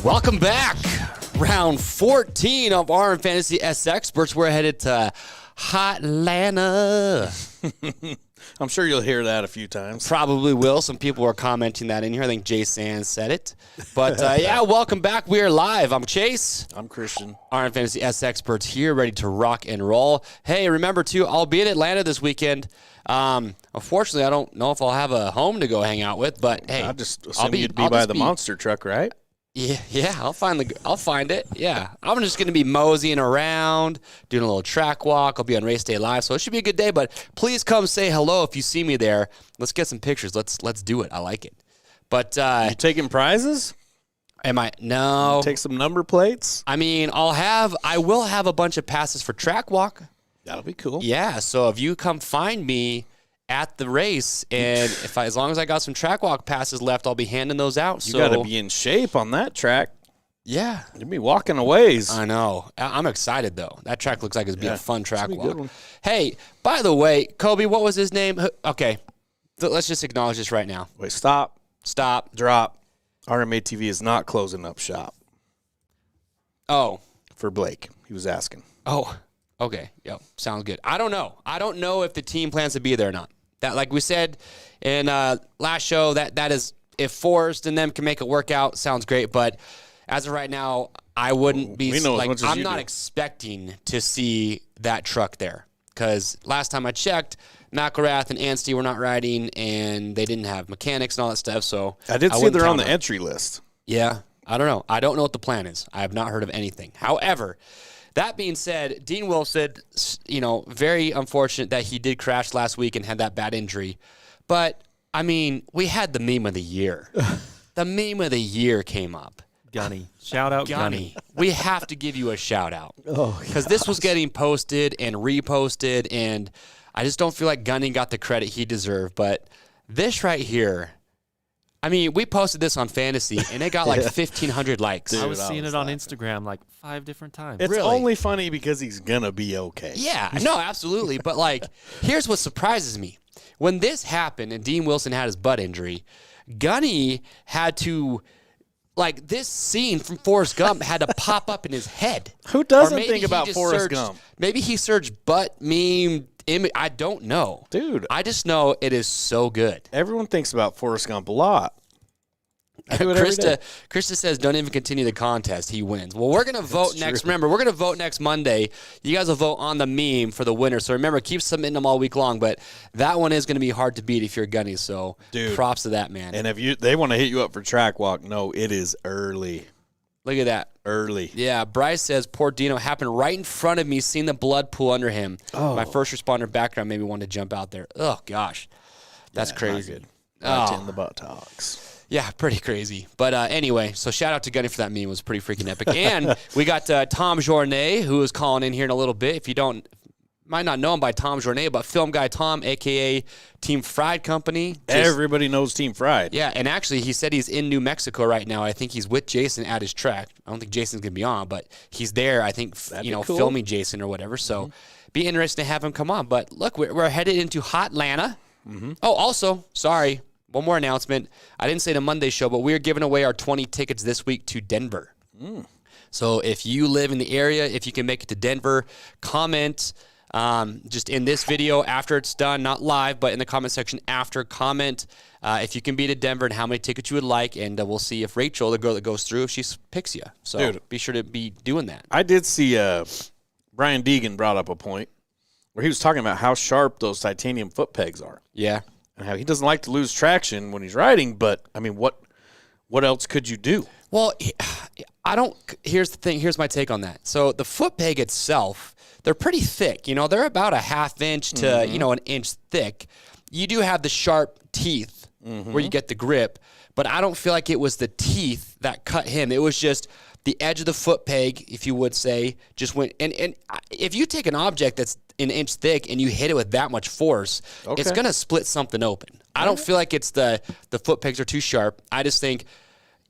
Welcome back. Round 14 of RM Fantasy SXperts. We're headed to Hotlanta. I'm sure you'll hear that a few times. Probably will. Some people are commenting that in here. I think Jay Sands said it. But yeah, welcome back. We are live. I'm Chase. I'm Christian. RM Fantasy SXperts here, ready to rock and roll. Hey, remember too, I'll be in Atlanta this weekend. Unfortunately, I don't know if I'll have a home to go hang out with, but hey, I just assume you'd be by the monster truck, right? Yeah, I'll find it. Yeah, I'm just gonna be moseying around, doing a little track walk. I'll be on Race Day Live, so it should be a good day. But please come say hello if you see me there. Let's get some pictures. Let's do it. I like it. But you taking prizes? Am I? No. Take some number plates. I mean, I will have a bunch of passes for track walk. That'll be cool. Yeah. So if you come find me at the race, and as long as I got some track walk passes left, I'll be handing those out. You got to be in shape on that track. Yeah. You'll be walking a ways. I know. I'm excited, though. That track looks like it's be a fun track walk. Good one. Hey, by the way, Kobe, what was his name? Okay. Let's just acknowledge this right now. Wait, stop. Drop. RMA TV is not closing up shop. Oh. For Blake. He was asking. Oh, okay. Yep. Sounds good. I don't know. I don't know if the team plans to be there or not. That, like we said in last show, that is, if Forrest and them can make it work out, sounds great. But as of right now, I wouldn't be I'm not expecting to see that truck there, because last time I checked, McElrath and Anstey were not riding, and they didn't have mechanics and all that stuff. So I did see they're on the entry list. Yeah, I don't know. I don't know what the plan is. I have not heard of anything. However, that being said, Dean Wilson, very unfortunate that he did crash last week and had that bad injury. But, I mean, we had the meme of the year. The meme of the year came up. Gunny. Shout out Gunny. We have to give you a shout out. Because this was getting posted and reposted, and I just don't feel like Gunny got the credit he deserved. But this right here, I mean, we posted this on Fantasy, and it got like 1,500 likes. Dude, I was seeing it on Instagram like 5 different times. It's only funny because he's going to be okay. Yeah, no, absolutely. But, here's what surprises me. When this happened and Dean Wilson had his butt injury, Gunny had to, this scene from Forrest Gump had to pop up in his head. Who doesn't think about Forrest Gump? Maybe he searched butt meme image. I don't know. Dude. I just know it is so good. Everyone thinks about Forrest Gump a lot. I do it every day. Krista says, don't even continue the contest. He wins. Well, we're going to vote next. Remember, we're going to vote next Monday. You guys will vote on the meme for the winner. So remember, keep submitting them all week long. But that one is going to be hard to beat if you're Gunny. So props to that, man. And if they want to hit you up for track walk, no, it is early. Look at that. Early. Yeah, Bryce says, poor Dino happened right in front of me, seeing the blood pool under him. Oh. My first responder background made me want to jump out there. Oh, gosh. That's crazy. Right in the buttocks. Yeah, pretty crazy. But anyway, so shout out to Gunny for that meme. It was pretty freaking epic. And we got Tom Journet, who is calling in here in a little bit. If you might not know him by Tom Journet, but Film Guy Tom, a.k.a. Team Fried Company. Everybody knows Team Fried. Yeah, and actually he said he's in New Mexico right now. I think he's with Jason at his track. I don't think Jason's going to be on, but he's there, I think, cool. Filming Jason or whatever. So be interesting to have him come on. But look, we're headed into Hotlanta. Mm-hmm. Oh, also, sorry, one more announcement. I didn't say the Monday show, but we're giving away our 20 tickets this week to Denver. So if you live in the area, if you can make it to Denver, comment just in this video after it's done, not live, but in the comment section after, comment if you can be to Denver and how many tickets you would like, and we'll see if Rachel, the girl that goes through, if she picks you. So be sure to be doing that. I did see Brian Deegan brought up a point where he was talking about how sharp those titanium foot pegs are. Yeah. And how he doesn't like to lose traction when he's riding, but, I mean, what else could you do? Well, here's the thing. Here's my take on that. So the foot peg itself, they're pretty thick. They're about a ½ inch to, an inch thick. You do have the sharp teeth where you get the grip, but I don't feel like it was the teeth that cut him. It was just the edge of the foot peg, if you would say, just went. And if you take an object that's an inch thick and you hit it with that much force, it's going to split something open. I don't feel like it's the foot pegs are too sharp. I just think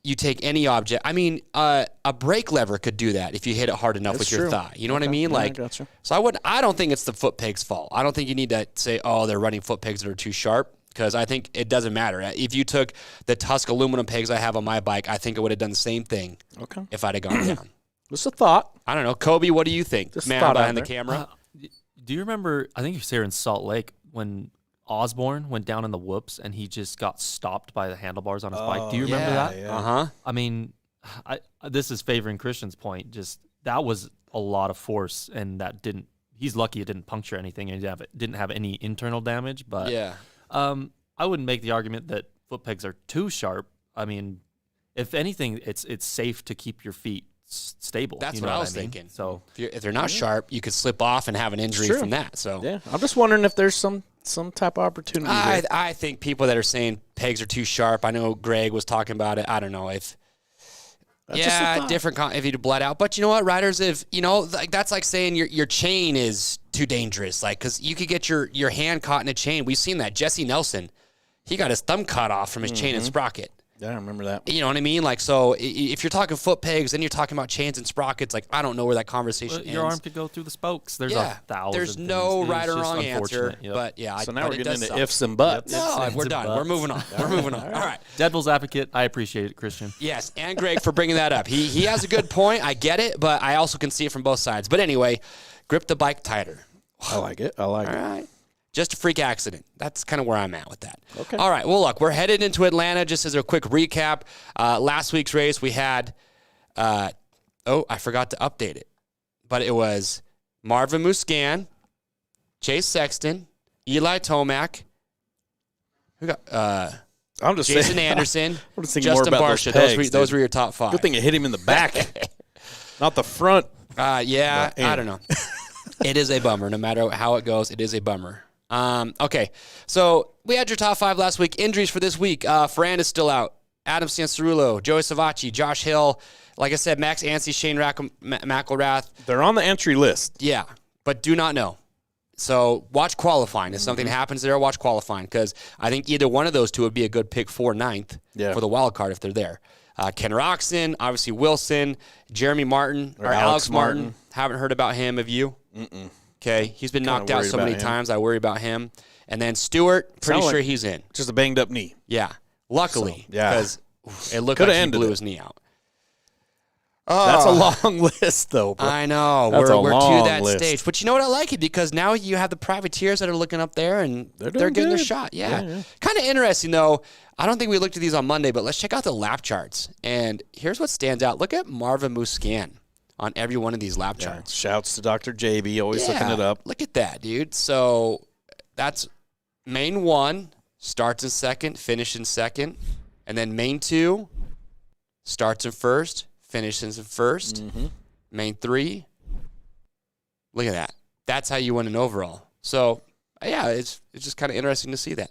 you take any object. I mean, a brake lever could do that if you hit it hard enough with your thigh. You know what I mean? I gotcha. So I don't think it's the foot peg's fault. I don't think you need to say, oh, they're running foot pegs that are too sharp, because I think it doesn't matter. If you took the Tusk aluminum pegs I have on my bike, I think it would have done the same thing if I'd have gone down. Just a thought. I don't know. Kobe, what do you think? Just Man thought behind the out there. camera. Do you remember, I think he was here in Salt Lake when Osborne went down in the whoops and he just got stopped by the handlebars on his bike. Do you remember that? Yeah. Uh-huh. I mean, this is favoring Christian's point. Just that was a lot of force, and he's lucky it didn't puncture anything and didn't have any internal damage. But Yeah. I wouldn't make the argument that foot pegs are too sharp. I mean, if anything, it's safe to keep your feet stable. That's you know what I what was thinking. So If they're not sharp, you could slip off and have an injury Sure. from that. So Yeah, I'm just wondering if there's some type of opportunity there. I think people that are saying pegs are too sharp. I know Greg was talking about it. I don't know if. That's just a Yeah, thought. different if you'd bled out. But you know what, riders, if like that's like saying your chain is too dangerous. Like, because you could get your hand caught in a chain. We've seen that. Jesse Nelson, he got his thumb cut off from his chain and sprocket. Yeah, I remember that. You know what I mean? Like, so if you're talking foot pegs, then you're talking about chains and sprockets. Like, I don't know where that conversation ends. your arm could go through the spokes. There's Yeah, a thousand. there's things. no It's right or just wrong answer. unfortunate. Yep. But yeah, So now but we're it getting does into suck. ifs and buts. No, Ifs we're and done. buts. We're moving on. We're moving on. All right. Devil's advocate, I appreciate it, Christian. Yes, and Greg for bringing that up. He has a good point. I get it, but I also can see it from both sides. But anyway, grip the bike tighter. I like it. All All right. Just a freak accident. That's kind of where I'm at with that. Okay. All right. Well, look, we're headed into Atlanta. Just as a quick recap, last week's race we had, I forgot to update it, but it was Marvin Muscan, Chase Sexton, Eli Tomac, who got I'm just Jason saying, Anderson, I'm just thinking more Justin about Barsha. those pegs, Those dude. were your top five. Good thing it hit him in the back, not the front. Yeah, But, I don't know. It is a bummer. No matter how it goes, it is a bummer. Okay, so we had your top five last week. Injuries for this week. Ferrand is still out. Adam Cianciarulo, Joey Savacci, Josh Hill. Like I said, Max Anstie, Shane McElrath. They're on the entry list. Yeah, but do not know. So watch qualifying. If something happens there, watch qualifying, because I think either one of those two would be a good pick for ninth for the wild card if they're there. Ken Roxon, obviously Wilson, Jeremy Martin, or Alex Martin. Haven't heard about him. Have you? Okay, he's been knocked out so many times. I worry about him. And then Stewart, pretty sure he's in. Just a banged up knee. Yeah, luckily, yeah. because it looked Coulda like he ended blew it. his knee out. That's a long list, though, bro. I know. That's a We're long to that list. stage. But you know what? I like it because now you have the privateers that are looking up there and they're doing getting their good. shot. Yeah. Yeah. Kind of interesting, though. I don't think we looked at these on Monday, but let's check out the lap charts. And here's what stands out. Look at Marvin Muscan on every one of these lap Yeah. charts. Shouts to Dr. JB, always looking it up. Look at that, dude. So that's main one, starts in second, finishes in second. And then main two, starts in first, finishes in first. Main three. Look at that. That's how you win an overall. So, yeah, it's just kind of interesting to see that.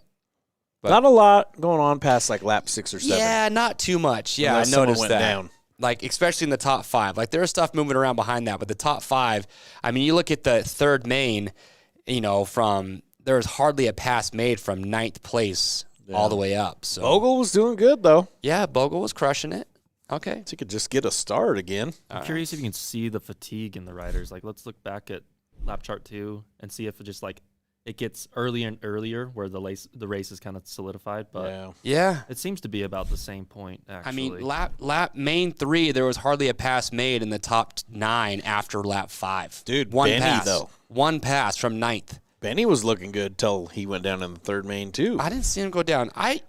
But Not a lot going on past like lap 6 or 7. yeah, not too much. Yeah, Unless I someone noticed went that. down. Like, especially in the top five. Like, there was stuff moving around behind that, but the top five, I mean, you look at the third main, there was hardly a pass made from ninth place all the way up. So Bogle was doing good, though. yeah, Bogle was crushing it. Okay. So he could just get a start again. I'm curious if you can see the fatigue in the riders. Like, let's look back at lap chart 2 and see if it just like it gets earlier and earlier where the race is kind of solidified. But Yeah. it seems to be about the same point. Actually, I mean, lap main 3, there was hardly a pass made in the top 9 after lap 5. Dude, one Benny, pass, though. one pass from ninth. Benny was looking good till he went down in the third main, too. I didn't see him go down. I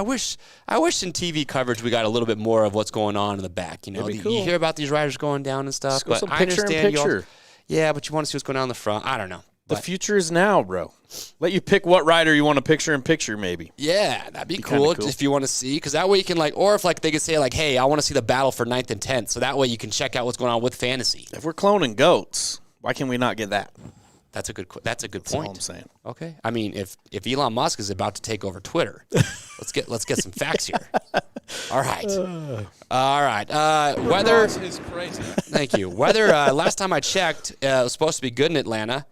wish in TV coverage we got a little bit more of what's going on in the back. It'd be cool. You hear about these riders going down and stuff, Just go but some I picture in understand you all. picture. Yeah, but you want to see what's going on in the front. I don't know. The But future is now, bro. Let you pick what rider you want to picture in picture, maybe. yeah, that'd be kinda cool, cool. if you want to see, because that way you can or if they could say hey, I want to see the battle for 9th and 10th, so that way you can check out what's going on with fantasy. If we're cloning goats, why can we not get that? That's a good That's all I'm point. saying. Okay, I mean if Elon Musk is about to take over Twitter, let's get some facts here. All right. Weather is crazy. Thank you. Weather. Last time I checked, it was supposed to be good in Atlanta.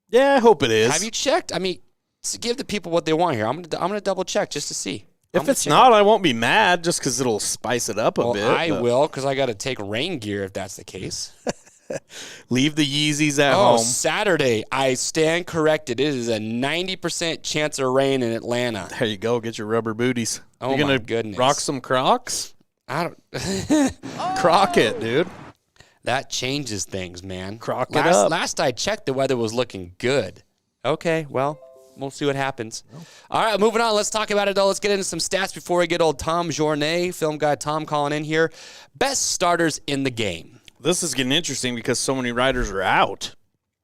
Yeah, I hope it is. Have you checked? I mean, give the people what they want here. I'm gonna double check just to see. If it's not, I won't be mad just because it'll spice it up a bit. I but will, because I got to take rain gear if that's the case. Leave the Yeezys at home. Saturday. I stand corrected. It is a 90% chance of rain in Atlanta. There you go. Get your rubber booties. Oh, you my goodness. Rock some Crocs? I don't. Croc it, dude. That changes things, man. Croc it up. Last I checked, the weather was looking good. Okay, well, we'll see what happens. All right, moving on. Let's talk about it, though. Let's get into some stats before we get old Tom Journet, film guy Tom calling in here. Best starters in the game. This is getting interesting because so many riders are out.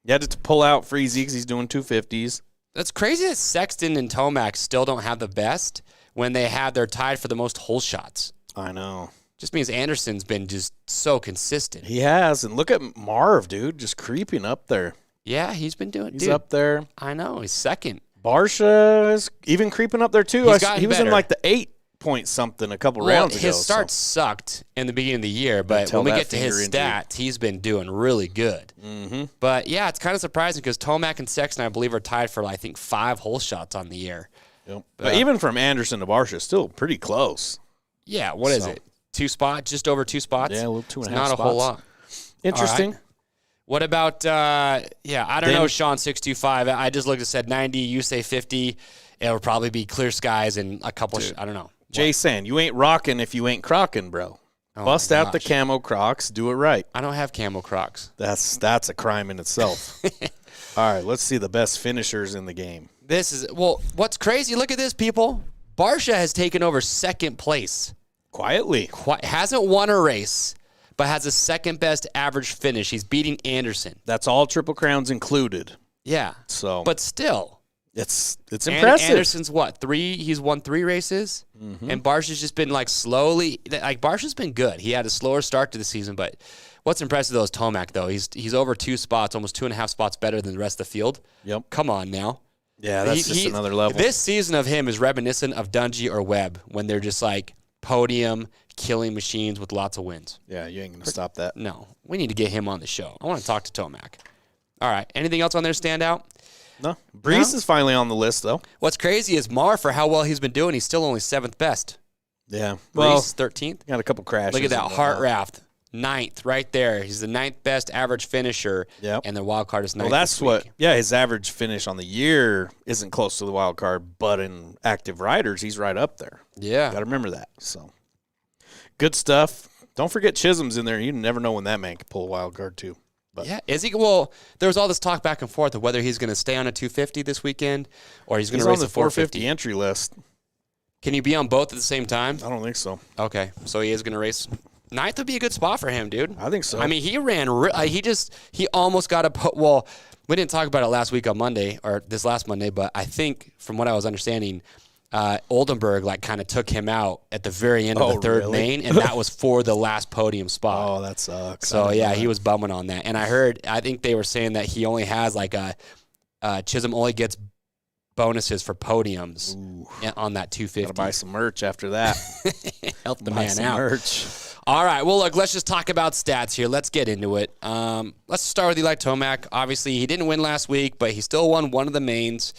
You had to pull out Freezy because he's doing 250s. That's crazy that Sexton and Tomac still don't have the best when they're tied for the most hole shots. I know. Just means Anderson's been just so consistent. He has. And look at Marv, dude, just creeping up there. Yeah, he's been doing. He's up there. I know. He's second. Barsha is even creeping up there, too. He was better. in like the 8-point-something a couple rounds ago. His start sucked in the beginning of the year, but when we get to his stats, he's been doing really good. Mm-hmm. But, yeah, it's kind of surprising because Tomac and Sexton, I believe, are tied for, I think, 5 hole shots on the year. Yep. But even from Anderson to Barsha, still pretty close. Yeah, what is it? 2 spots? Just over 2 spots? Yeah, a little 2.5 spots. Not a whole lot. Interesting. Right. What about, I don't know, Sean 625. I just looked and said 90. You say 50. It'll probably be clear skies and a couple, I don't know. Jason, you ain't rocking if you ain't crocking, bro. Bust out the camo Crocs. Do it right. I don't have camo Crocs. That's a crime in itself. All right, let's see the best finishers in the game. What's crazy, look at this, people. Barsha has taken over second place. Quietly. Hasn't won a race, but has the second best average finish. He's beating Anderson. That's all Triple Crowns included. Yeah. So, but still. It's impressive. Anderson's what? 3? He's won 3 races, and Barsha's just been slowly. Barsha's been good. He had a slower start to the season, but what's impressive though is Tomac though. He's over 2 spots, almost 2.5 spots better than the rest of the field. Yep. Come on now. Yeah, that's just another level. This season of him is reminiscent of Dungey or Webb when they're just podium killing machines with lots of wins. Yeah, you ain't gonna stop that. No, we need to get him on the show. I want to talk to Tomac. All right. Anything else on there stand out? No. Breeze is finally on the list, though. What's crazy is Mar, for how well he's been doing, he's still only 7th best. Yeah. Breeze, 13th. Got a couple crashes. Look at that. Heart Raft, 9th right there. He's the 9th best average finisher. Yep. And the wild card is 9th. Well, that's his average finish on the year isn't close to the wild card, but in active riders, he's right up there. Yeah. Got to remember that. So, good stuff. Don't forget Chisholm's in there. You never know when that man can pull a wild card, too. But. Yeah, is he? Well, there was all this talk back and forth of whether he's going to stay on a 250 this weekend or he's going to race on the a 450 entry list. Can he be on both at the same time? I don't think so. Okay, so he is going to race. 9th would be a good spot for him, dude. I think so. I mean, he ran. He almost got a put. Well, we didn't talk about it last week on Monday or this last Monday, but I think from what I was understanding, Oldenburg kind of took him out at the very end of the third main, and that was for the last podium spot. Oh, that sucks. So yeah, he was bumming on that. And I think they were saying that he only has Chisholm only gets bonuses for podiums on that 250. Gotta buy some merch after that. Help the man out. Merch. All right, well, look, let's just talk about stats here. Let's get into it. Let's start with Eli Tomac. Obviously, he didn't win last week, but he still won one of the mains.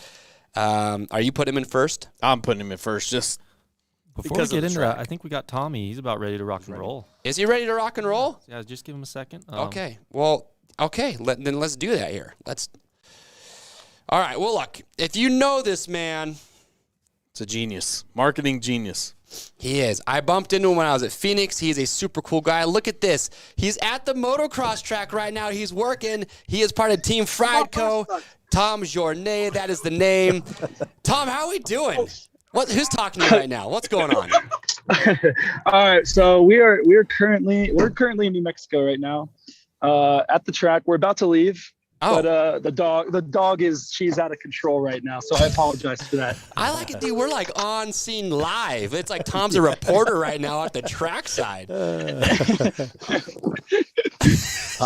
Are you putting him in first? I'm putting him in first just before we get into that. I think we got Tommy. He's about ready to rock and roll. Is he ready to rock and roll? Yeah, just give him a second. Okay. Well, okay. Then let's do that here. All right. Well, look, if you know this man. It's a genius. Marketing genius. He is. I bumped into him when I was at Phoenix. He's a super cool guy. Look at this. He's at the motocross track right now. He's working. He is part of Team Fried Co. Tom Journet, that is the name. Tom, how are we doing? Who's talking to you right now? What's going on? All right, so we're currently in New Mexico right now, at the track. We're about to leave, but the dog she's out of control right now, so I apologize for that. I like it, dude. We're on scene live. It's like Tom's a reporter right now at the trackside.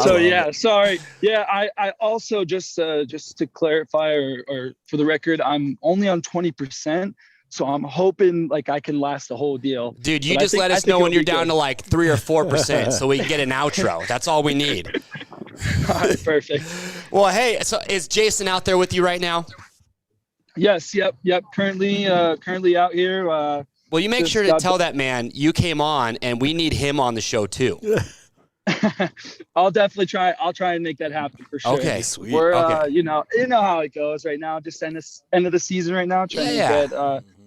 So yeah, sorry. Yeah, I also just to clarify or for the record, I'm only on 20%. So I'm hoping I can last the whole deal. Dude, you just let us know when you're down to 3 or 4% so we can get an outro. That's all we need. All right, perfect. Well, hey, so is Jason out there with you right now? Yes, yep. Currently out here. Well, you make sure to tell that man you came on and we need him on the show too. I'll definitely try. I'll try and make that happen for sure. Okay, sweet. We're, Okay. you know how it goes right now. Just end of the season right now. Trying to get.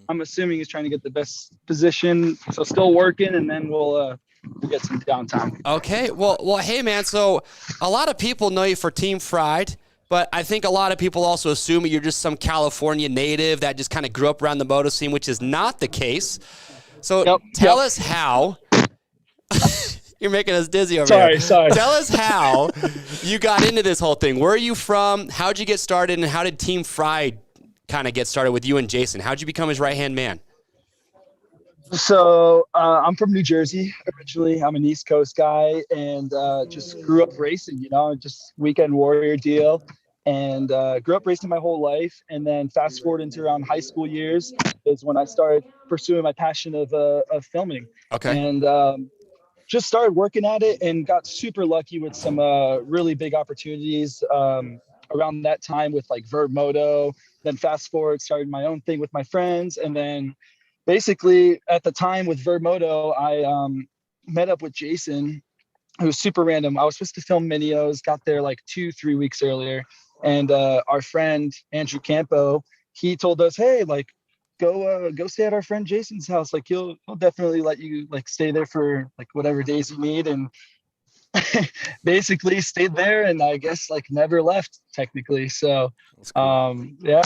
I'm assuming he's trying to get the best position. So still working, and then we'll get some downtime. Okay. Well, hey man. So a lot of people know you for Team Fried, but I think a lot of people also assume you're just some California native that just kind of grew up around the moto scene, which is not the case. So tell us how. You're making us dizzy over here. Sorry. Tell us how you got into this whole thing. Where are you from? How'd you get started, and how did Team Fried kind of get started with you and Jason? How'd you become his right-hand man? So I'm from New Jersey originally. I'm an East Coast guy, and just grew up racing. Just weekend warrior deal, and grew up racing my whole life. And then fast forward into around high school years is when I started pursuing my passion of filming. Okay. And just started working at it and got super lucky with some really big opportunities around that time with like Verb Moto. Then fast forward, started my own thing with my friends, and then basically at the time with Verb Moto, I met up with Jason. It was super random. I was supposed to film Minios, got there like 2-3 weeks earlier, and our friend Andrew Campo, he told us, hey, like go stay at our friend Jason's house. Like he'll definitely let you like stay there for like whatever days you need. And basically stayed there, and I guess like never left technically. So yeah,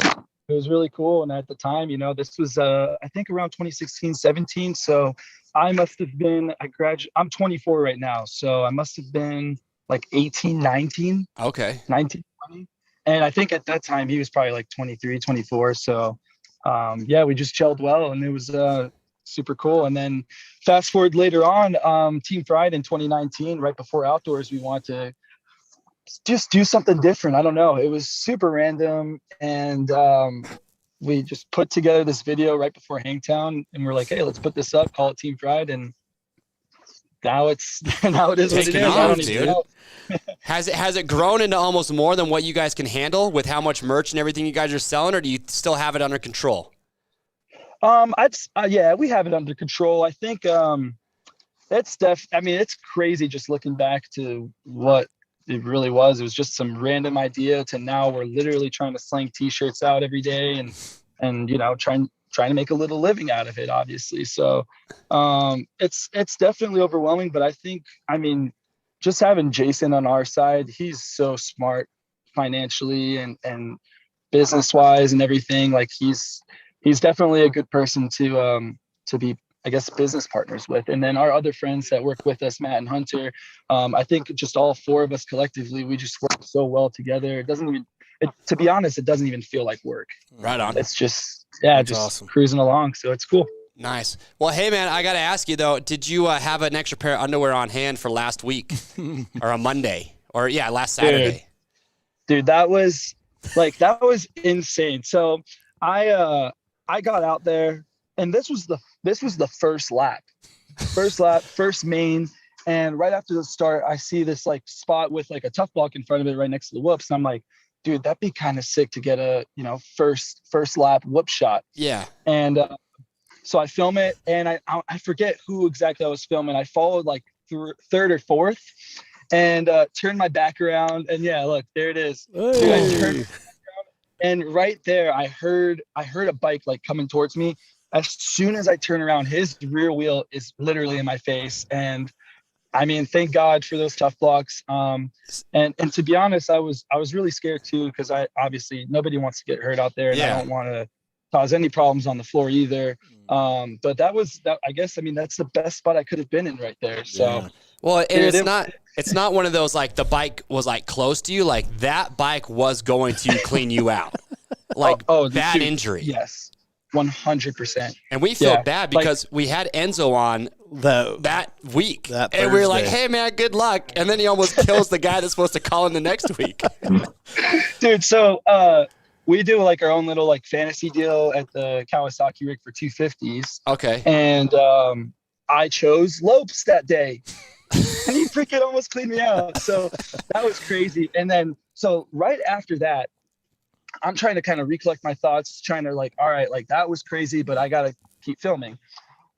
it was really cool. And at the time, this was I think around 2016, 17. So I must have been, I'm 24 right now. So I must have been like 18, 19. Okay. 19, 20. And I think at that time he was probably like 23, 24. So yeah, we just gelled well, and it was super cool. And then fast forward later on, Team Fried in 2019, right before Outdoors, we wanted to just do something different. I don't know. It was super random. And we just put together this video right before Hangtown, and we're like, hey, let's put this up, call it Team Fried. And now it is what it is. I don't even know. Has it grown into almost more than what you guys can handle with how much merch and everything you guys are selling, or do you still have it under control? Yeah, we have it under control. I think it's crazy just looking back to what it really was. It was just some random idea to now we're literally trying to sling t-shirts out every day and trying to make a little living out of it, obviously. So it's definitely overwhelming, but I think, just having Jason on our side, he's so smart financially and business wise and everything. Like he's definitely a good person to be, I guess, business partners with. And then our other friends that work with us, Matt and Hunter, I think just all four of us collectively, we just work so well together. To be honest, it doesn't even feel like work. Right on. It's just, just awesome. Cruising along. So it's cool. Nice. Well, hey, man, I got to ask you, though, did you have an extra pair of underwear on hand for last week or a Monday or, last Saturday? Dude, that was insane. So I got out there, and this was the first lap, first main. And right after the start, I see this like spot with like a tough block in front of it right next to the whoops. And I'm like, dude, that'd be kind of sick to get a, first lap whoop shot. Yeah. And, so I film it, and I forget who exactly I was filming. I followed like third or fourth, and turned my back around, and yeah, look, there it is. Dude, I turned my back around, and right there, I heard a bike like coming towards me. As soon as I turn around, his rear wheel is literally in my face, and thank God for those tough blocks. And to be honest, I was really scared too, because obviously nobody wants to get hurt out there, and I don't want to cause any problems on the floor either. But I guess that's the best spot I could have been in right there. So yeah. Well, and it's not one of those like the bike was like close to you, like that bike was going to clean you out. Like bad injury. Yes. 100%. And we feel bad because we had Enzo on that week. And we were like, hey man, good luck. And then he almost kills the guy that's supposed to call in the next week. Dude, so we do like our own little like fantasy deal at the Kawasaki rig for 250s. Okay. And I chose Lopes that day. And he freaking almost cleaned me out. So that was crazy. And then, so right after that, I'm trying to kind of recollect my thoughts, trying to like, all right, like that was crazy, but I got to keep filming.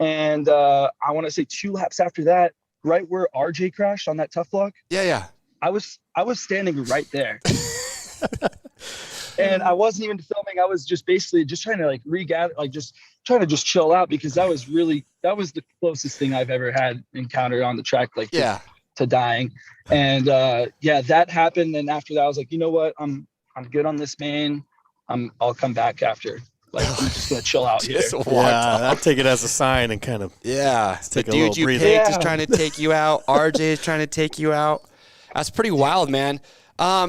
And I want to say 2 laps after that, right where RJ crashed on that tough block. Yeah. I was standing right there. And I wasn't even filming. I was just basically just trying to like regather, like just trying to just chill out, because that was the closest thing I've ever had encountered on the track, like to dying. And that happened. And after that, I was like, you know what? I'm good on this main. I'll come back after. Like, I'm just gonna chill out here. I'll take it as a sign and kind of the dude you picked is trying to take you out. RJ is trying to take you out. That's pretty wild, man.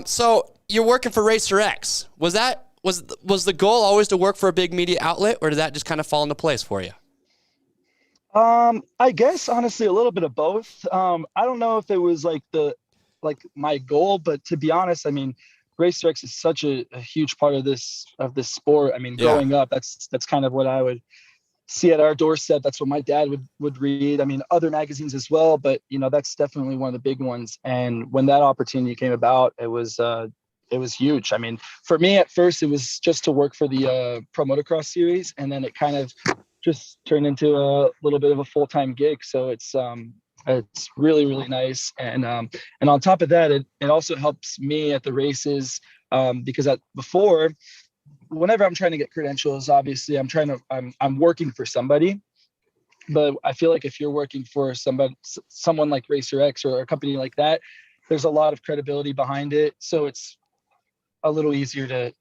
So you're working for Racer X. Was the goal always to work for a big media outlet, or did that just kind of fall into place for you? I guess honestly a little bit of both. I don't know if it was like my goal, but to be honest, I mean, Racer X is such a huge part of this sport. I mean, growing up, that's kind of what I would see at our doorstep. That's what my dad would read. I mean, other magazines as well, but that's definitely one of the big ones. And when that opportunity came about, it was huge. I mean, for me at first, it was just to work for the Pro Motocross series, and then it kind of just turned into a little bit of a full-time gig. So it's really, really nice. And on top of that, it also helps me at the races, because before, whenever I'm trying to get credentials, obviously I'm working for somebody. But I feel like if you're working for someone like Racer X or a company like that, there's a lot of credibility behind it. So it's a little easier to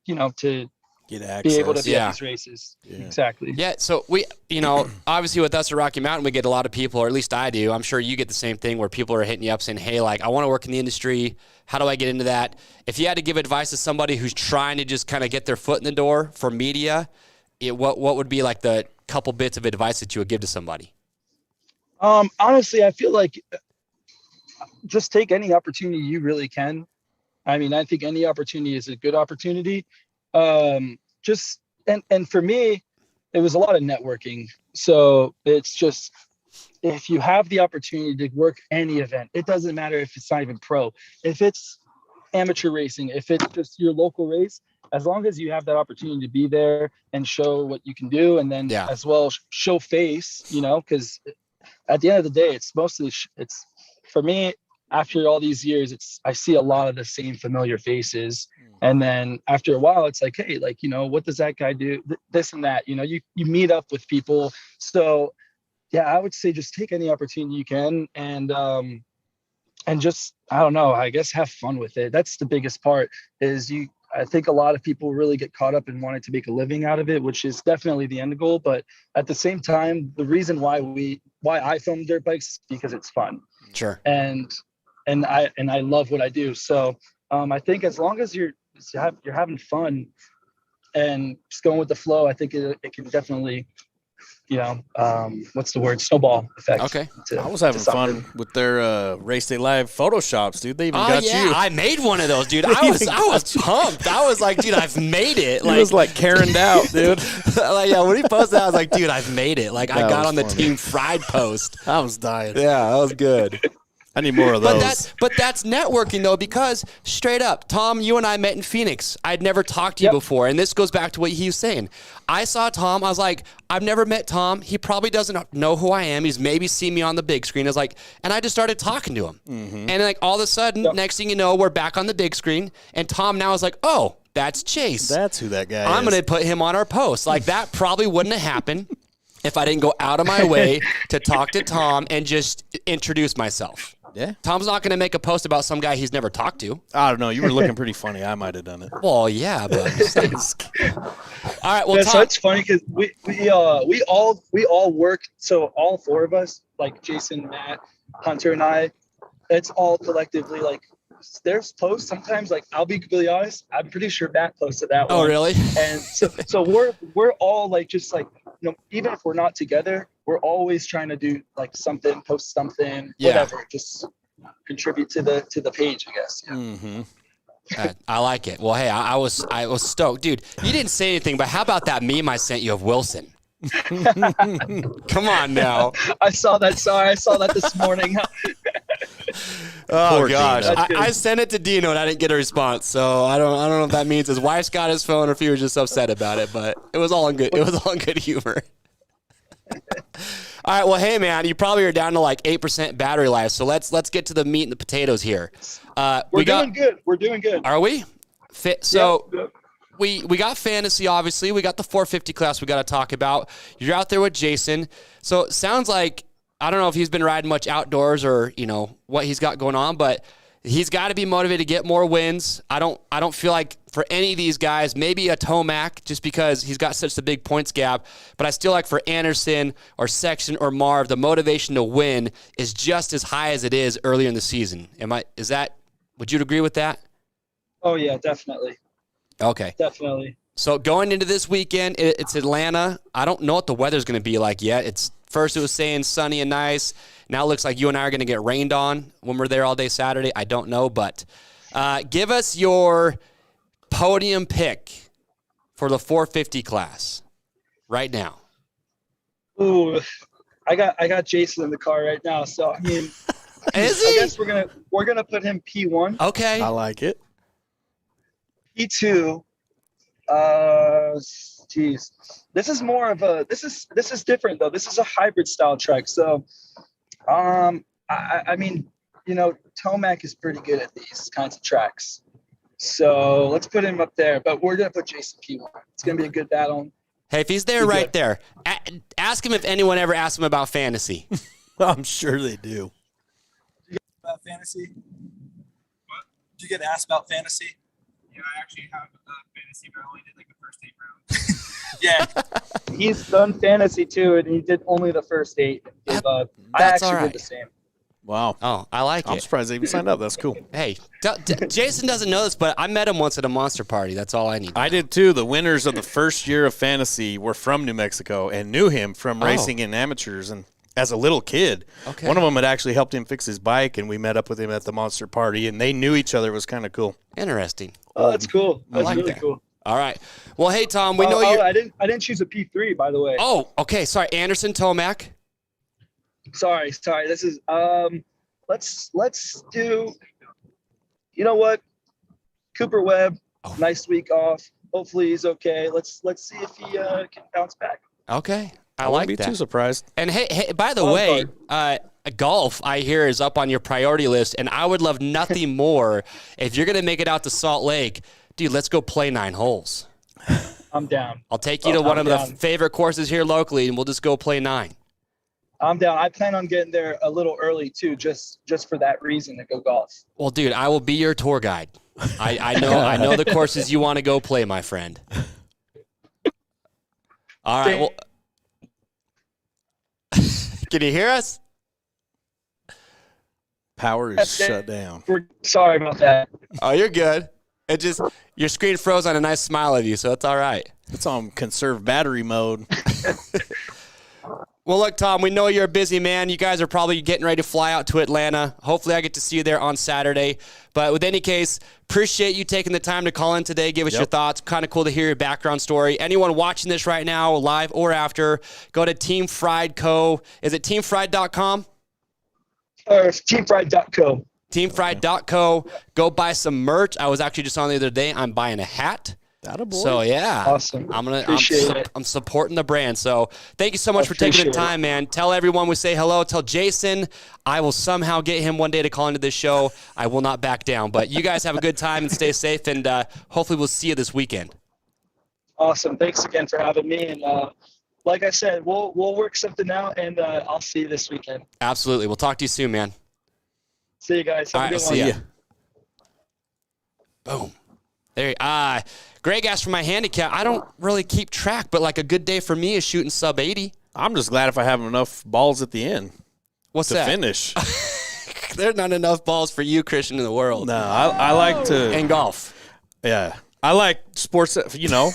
get access. Be able to be at these races. Yeah. Exactly. Yeah. So we, obviously with us at Rocky Mountain, we get a lot of people, or at least I do. I'm sure you get the same thing where people are hitting you up saying, hey, like, I want to work in the industry. How do I get into that? If you had to give advice to somebody who's trying to just kind of get their foot in the door for media, what would be like the couple bits of advice that you would give to somebody? Honestly, I feel like just take any opportunity you really can. I mean, I think any opportunity is a good opportunity. And for me, it was a lot of networking. So it's just, if you have the opportunity to work any event, it doesn't matter if it's not even pro, if it's amateur racing, if it's just your local race, as long as you have that opportunity to be there and show what you can do, and then as well show face, because at the end of the day, it's mostly, for me, after all these years, I see a lot of the same familiar faces. And then after a while, it's like, hey, like, what does that guy do? This and that, you meet up with people. So I would say just take any opportunity you can, and just, I don't know, I guess have fun with it. That's the biggest part I think a lot of people really get caught up in wanting to make a living out of it, which is definitely the end goal. But at the same time, the reason why I film dirt bikes is because it's fun. Sure. And I love what I do. So I think as long as you're having fun and just going with the flow, I think it can definitely, what's the word? Snowball effect. Okay. I was having fun with their Race Day Live Photoshops, dude. They even got you. I made one of those, dude. I was pumped. I was like, dude, I've made it. He was like Karen'd out, dude. When he posted that, I was like, dude, I've made it. Like, I got on the Team Fried post. I was dying. Yeah, that was good. I need more of those. But that's networking, though, because straight up, Tom, you and I met in Phoenix. I'd never talked to you before, and this goes back to what he was saying. I saw Tom. I was like, I've never met Tom. He probably doesn't know who I am. He's maybe seen me on the big screen. I was like, and I just started talking to him. Mm-hmm. And like all of a sudden, next thing you know, we're back on the big screen, and Tom now is like, oh, that's Chase. That's who that guy is. I'm going to put him on our post. Like, that probably wouldn't have happened if I didn't go out of my way to talk to Tom and just introduce myself. Yeah. Tom's not going to make a post about some guy he's never talked to. I don't know. You were looking pretty funny. I might have done it. Well, yeah, but all right. Well, Tom, so it's funny because we all work. So all four of us, like Jason, Matt, Hunter, and I, it's all collectively like. There's posts sometimes, like, I'll be completely honest, I'm pretty sure Matt posted that one. Oh, really? And so we're all like, just like, even if we're not together, we're always trying to do like something, post something, whatever, just contribute to the page, I guess. Yeah. Mm-hmm. I like it. Well, hey, I was stoked, dude. You didn't say anything, but how about that meme I sent you of Wilson? Come on now. I saw that. Sorry, I saw that this morning. Oh Poor gosh, Dino. I sent it to Dino and I didn't get a response. So I don't know if that means his wife's got his phone or if he was just upset about it. But it was all in good. It was all in good humor. All right, well, hey, man, you probably are down to like 8% battery life, so let's get to the meat and the potatoes here. We're doing good. We're doing good. Are we? So Yep. we got fantasy, obviously. We got the 450 class we got to talk about. You're out there with Jason. So it sounds like, I don't know if he's been riding much outdoors or, what he's got going on, but he's got to be motivated to get more wins. I don't feel like for any of these guys, maybe a Tomac, just because he's got such a big points gap. But I still like for Anderson or Section or Marv, the motivation to win is just as high as it is earlier in the season. Would you agree with that? Oh yeah, definitely. Okay. Definitely. So going into this weekend, it's Atlanta. I don't know what the weather's going to be like yet. First it was saying sunny and nice. Now it looks like you and I are going to get rained on when we're there all day Saturday. I don't know, but give us your podium pick for the 450 class right now. Ooh, I got Jason in the car right now, so I mean, Is he? I guess we're gonna put him P1. Okay. I like it. P2. Geez, this is more of a this is different though. This is a hybrid style track, so I mean, Tomac is pretty good at these kinds of tracks. So let's put him up there, but we're going to put Jason P1. It's going to be a good battle. Hey, if he's there right there, ask him if anyone ever asked him about fantasy. I'm sure they do. About fantasy? What? Did you get asked about fantasy? Yeah, I actually have fantasy, but I only did like the first 8 rounds. Yeah. He's done fantasy too, and he did only the first 8. I actually all right. did the same. Wow. Oh, I like I'm it. surprised they even signed up. That's cool. Hey, Jason doesn't know this, but I met him once at a monster party. That's all I need. I did too. The winners of the first year of fantasy were from New Mexico and knew him from racing in amateurs and as a little kid. Okay. One of them had actually helped him fix his bike, and we met up with him at the monster party, and they knew each other. It was kind of cool. Interesting. Oh, that's cool. That's like really that. cool. All right. Well, hey, Tom, we know you. I didn't choose a P3, by the way. Oh, okay. Sorry, Anderson Tomac. Sorry. This is let's do. You know what? Cooper Webb. Nice week off. Hopefully he's okay. Let's see if he can bounce back. Okay. I wouldn't like be that. too surprised. And hey, by the way, golf, I hear, is up on your priority list, and I would love nothing more if you're going to make it out to Salt Lake. Dude, let's go play 9 holes. I'm down. I'll take you to one of the favorite courses here locally, and we'll just go play 9. I'm down. I plan on getting there a little early, too, just for that reason, to go golf. Well, dude, I will be your tour guide. I know the courses you want to go play, my friend. All right, well, can you hear us? Power is shut down. Sorry about that. Oh, you're good. It just, your screen froze on a nice smile of you, so it's all right. It's on conserve battery mode. Well, look, Tom, we know you're a busy man. You guys are probably getting ready to fly out to Atlanta. Hopefully I get to see you there on Saturday. But with any case, appreciate you taking the time to call in today, give us your thoughts. Kind of cool to hear your background story. Anyone watching this right now, live or after, go to Team Fried Co. Is it teamfried.com? Teamfried.co. Teamfried.co. Go buy some merch. I was actually just on the other day. I'm buying a hat. So yeah, awesome. I'm supporting the brand. So thank you so much for taking the time, man. Tell everyone we say hello. Tell Jason I will somehow get him one day to call into this show. I will not back down. But you guys have a good time and stay safe, and hopefully we'll see you this weekend. Awesome. Thanks again for having me. And like I said, we'll work something out, and I'll see you this weekend. Absolutely. We'll talk to you soon, man. See you guys. Have a good one. See ya. Boom. There. Greg asked for my handicap. I don't really keep track, but like a good day for me is shooting sub 80. I'm just glad if I have enough balls at the end. What's to that? finish. There's not enough balls for you, Christian, in the world. No, I like to. And golf. Yeah. I like sports that,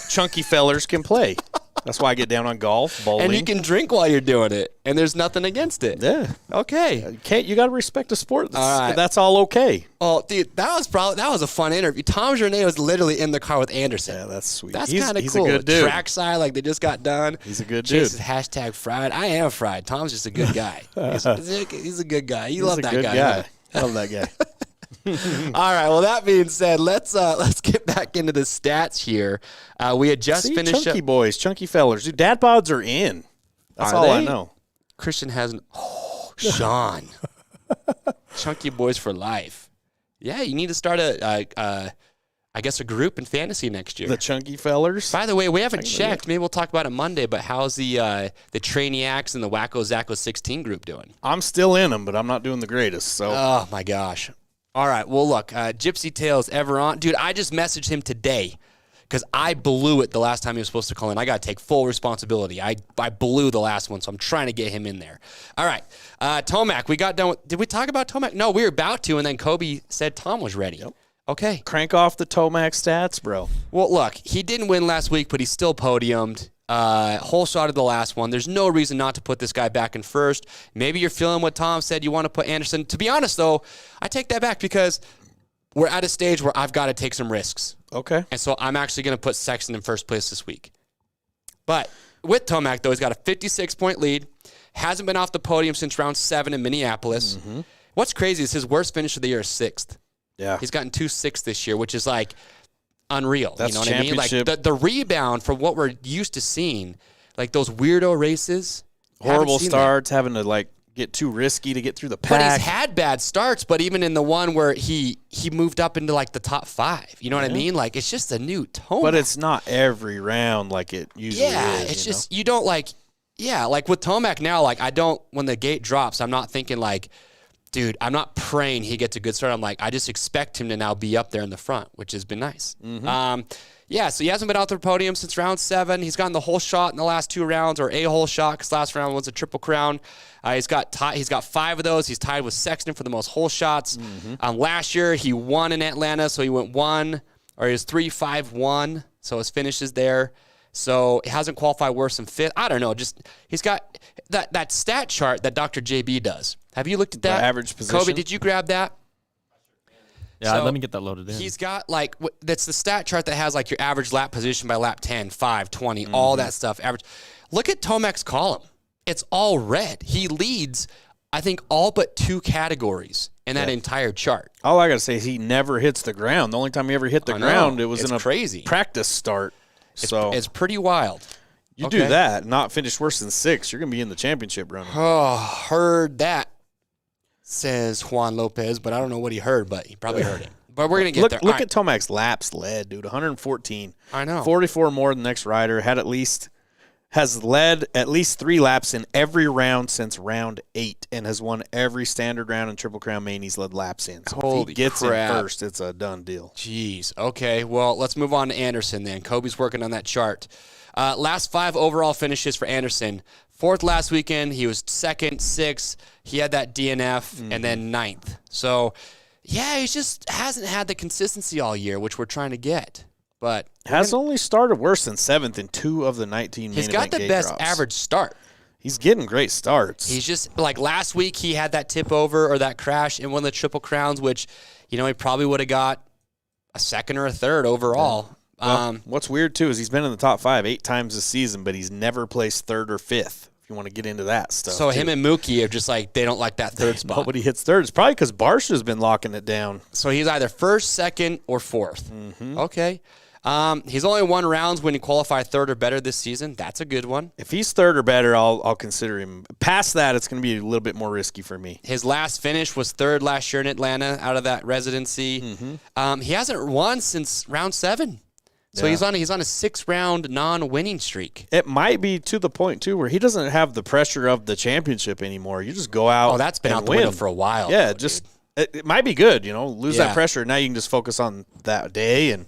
chunky fellers can play. That's why I get down on golf, bowling. And you can drink while you're doing it, and there's nothing against it. Yeah. Okay. You got to respect the sport. All right. That's all okay. Oh, dude, that was a fun interview. Tom Journet was literally in the car with Anderson. Yeah, that's sweet. That's kind of cool. He's a good dude. Trackside, like they just got done. He's a good dude. Jason's hashtag fried. I am fried. Tom's just a good guy. He's a good guy. You love that guy. Yeah, love that guy. All right. Well, that being said, let's get back into the stats here. We had just finished chunky boys, chunky fellers. Dude, dad bods are in. That's all I know. Christian hasn't. Oh, Sean. Chunky boys for life. Yeah, you need to start I guess a group in fantasy next year. The chunky fellers. By the way, we haven't checked. Maybe we'll talk about it Monday, but how's the Trainiacs and the WackOZachOs 16 group doing? I'm still in them, but I'm not doing the greatest. So. Oh, my gosh. All right, well, look, Gypsy Tales ever on. Dude, I just messaged him today because I blew it the last time he was supposed to call in. I got to take full responsibility. I blew the last one, so I'm trying to get him in there. All right, Tomac, we got done with. Did we talk about Tomac? No, we were about to, and then Kobe said Tom was ready. Yep. Okay. Crank off the Tomac stats, bro. Well, look, he didn't win last week, but he still podiumed. Whole shot of the last one. There's no reason not to put this guy back in first. Maybe you're feeling what Tom said. You want to put Anderson. To be honest, though, I take that back because we're at a stage where I've got to take some risks. Okay. And so I'm actually going to put Sexton in first place this week. But with Tomac, though, he's got a 56-point lead. Hasn't been off the podium since round 7 in Minneapolis. Mm-hmm. What's crazy is his worst finish of the year is 6th. Yeah. He's gotten 2-6 this year, which is like unreal. That's, you know what I mean? Like the rebound from what we're used to seeing, like those weirdo races. Horrible starts, having to like get too risky to get through the pack. But he's had bad starts, but even in the one where he moved up into like the top 5. You know what I mean? Like it's just a new tone. But it's not every round like it usually is. Yeah, it's just you don't like like with Tomac now, like I don't when the gate drops, I'm not thinking like, dude, I'm not praying he gets a good start. I'm like, I just expect him to now be up there in the front, which has been nice. Mm-hmm. So he hasn't been out the podium since round 7. He's gotten the whole shot in the last 2 rounds, or a whole shot, because last round was a Triple Crown. He's got 5 of those. He's tied with Sexton for the most whole shots. Mm-hmm. Last year, he won in Atlanta, so he went 3-5-1, so his finish is there. So he hasn't qualified worse than 5th. I don't know. Just he's got that stat chart that Dr. JB does. Have you looked at that? The average position. Kobe, did you grab that? Yeah, So let me get that loaded in. He's got that's the stat chart that has like your average lap position by lap 10, 5, 20, all that stuff. Average. Look at Tomac's column. It's all red. He leads, I think, all but 2 categories in that entire chart. All I got to say is he never hits the ground. The only time he ever hit the ground, it was in a crazy practice start. It's pretty wild. You do that, not finish worse than 6, you're going to be in the championship running. Oh, heard that, says Juan Lopez, but I don't know what he heard, but he probably heard it. But we're going to get there. Look at Tomac's laps led, dude, 114. I know. 44 more than the next rider. Has led at least 3 laps in every round since round 8 and has won every standard round and Triple Crown main he's led laps in. So if he gets crap. in first, it's a done deal. Jeez. Okay, well, let's move on to Anderson then. Kobe's working on that chart. Last 5 overall finishes for Anderson. 4th last weekend. He was 2nd, 6th. He had that DNF, and then 9th. So, yeah, he just hasn't had the consistency all year, which we're trying to get. But has only started worse than 7th in 2 of the 19 main he's got event the gate best drops. average start. He's getting great starts. He's just, like last week, he had that tip over or that crash in one of the Triple Crowns, which, he probably would have got a 2nd or a 3rd overall. Well, what's weird, too, is he's been in the top 5 8 times this season, but he's never placed 3rd or 5th, if you want to get into that stuff. So him and Mookie are just like, they don't like that 3rd spot. Nobody hits 3rd. It's probably because Barsha's been locking it down. So he's either 1st, 2nd, or 4th. Mm-hmm. Okay. He's only won rounds when he qualified 3rd or better this season. That's a good one. If he's 3rd or better, I'll consider him. Past that, it's going to be a little bit more risky for me. His last finish was 3rd last year in Atlanta out of that residency. Mm-hmm. He hasn't won since round 7. So he's on a 6-round non-winning streak. It might be to the point, too, where he doesn't have the pressure of the championship anymore. You just go out. Oh, that's been out the window for a while. Yeah, it might be good, lose that pressure. Now you can just focus on that day and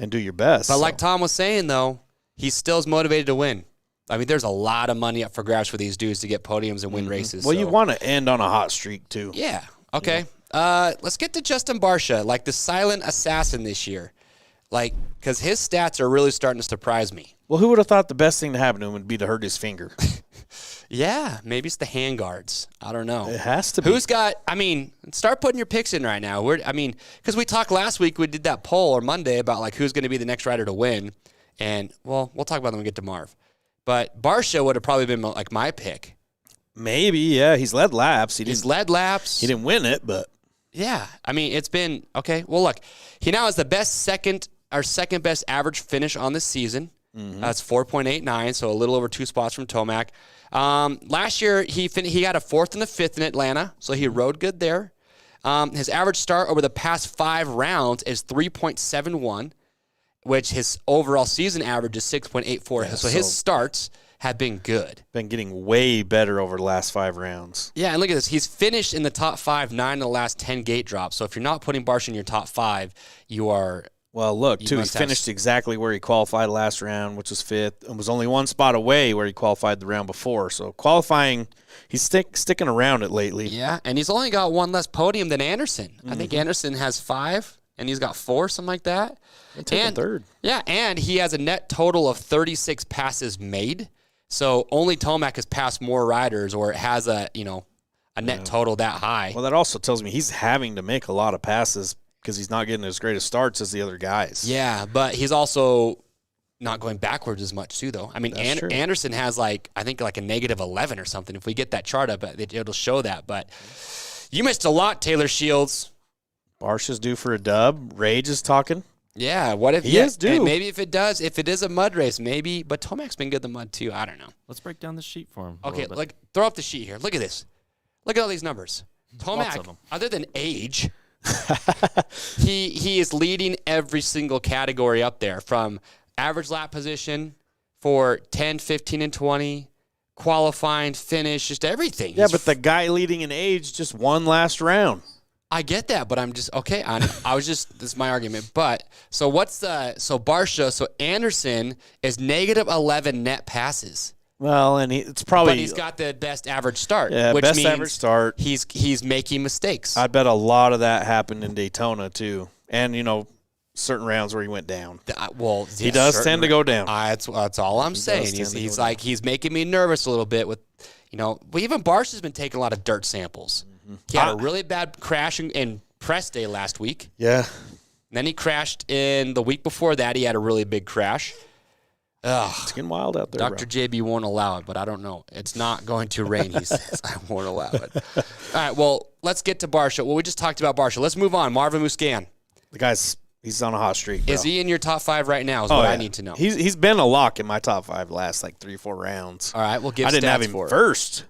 do your best. But like Tom was saying, though, he still is motivated to win. I mean, there's a lot of money up for grabs for these dudes to get podiums and win races. Well, you want to end on a hot streak, too. Yeah. Okay. Let's get to Justin Barsha, like the silent assassin this year. Because his stats are really starting to surprise me. Well, who would have thought the best thing to happen to him would be to hurt his finger? Yeah, maybe it's the handguards. I don't know. It has to be. Who's got, start putting your picks in right now. Because we talked last week, we did that poll, or Monday, about who's going to be the next rider to win. And, well, we'll talk about them when we get to Marv. But Barsha would have probably been my pick. Maybe, yeah. He's led laps. He's led laps. He didn't win it, but. Yeah. It's been, okay. Well, look, he now has the second best average finish on this season. Mm-hmm. That's 4.89, so a little over 2 spots from Tomac. Last year, he got a 4th and a 5th in Atlanta, so he rode good there. His average start over the past 5 rounds is 3.71, which his overall season average is 6.84. Yeah, so his starts have been good. Been getting way better over the last 5 rounds. Yeah, and look at this. He's finished in the top 5 9 of the last 10 gate drops. So if you're not putting Barsha in your top 5, you are... Well, look, too, he finished exactly where he qualified last round, which was 5th, and was only 1 spot away where he qualified the round before. So qualifying, he's sticking around it lately. Yeah, and he's only got 1 less podium than Anderson. I think Anderson has 5, and he's got 4, something like that. And 3rd. Yeah, and he has a net total of 36 passes made. So only Tomac has passed more riders, or has a net total that high. Well, that also tells me he's having to make a lot of passes because he's not getting as great of starts as the other guys. Yeah, but he's also not going backwards as much too, though. I mean, Anderson has I think a negative 11 or something. If we get that chart up, it'll show that. But you missed a lot, Taylor Shields. Barsha's due for a dub. Rage is talking. Yeah, what if he is due? And maybe if it is a mud race, maybe. But Tomac's been good in the mud too. I don't know. Let's break down the sheet for him. Okay, throw up the sheet here. Look at this. Look at all these numbers. Tomac, other than age, he is leading every single category up there, from average lap position for 10, 15, and 20, qualifying, finish, just everything. Yeah, but the guy leading in age just won last round. I get that, but I'm just okay. This is my argument. But so Barsha, so Anderson is negative 11 net passes. Well, and it's probably, but he's got the best average start. Yeah, which best means average start. He's making mistakes. I bet a lot of that happened in Daytona too, and certain rounds where he went down. He does tend to go down. That's all I'm saying. He's making me nervous a little bit with, but even Barsha's been taking a lot of dirt samples. He had a really bad crash in press day last week. Yeah. And then he crashed in the week before that. He had a really big crash. It's getting wild out there, Dr. JB won't allow it, but I don't know. It's not going to rain, he says. I won't allow it. All right, well, let's get to Barsha. Well, we just talked about Barsha. Let's move on. Marvin Musquin. The he's on a hot streak, bro. Is he in your top 5 right now is what I need to know. He's been a lock in my top 5 the last 3-4 rounds. All right, we'll give stats for it. I didn't have him first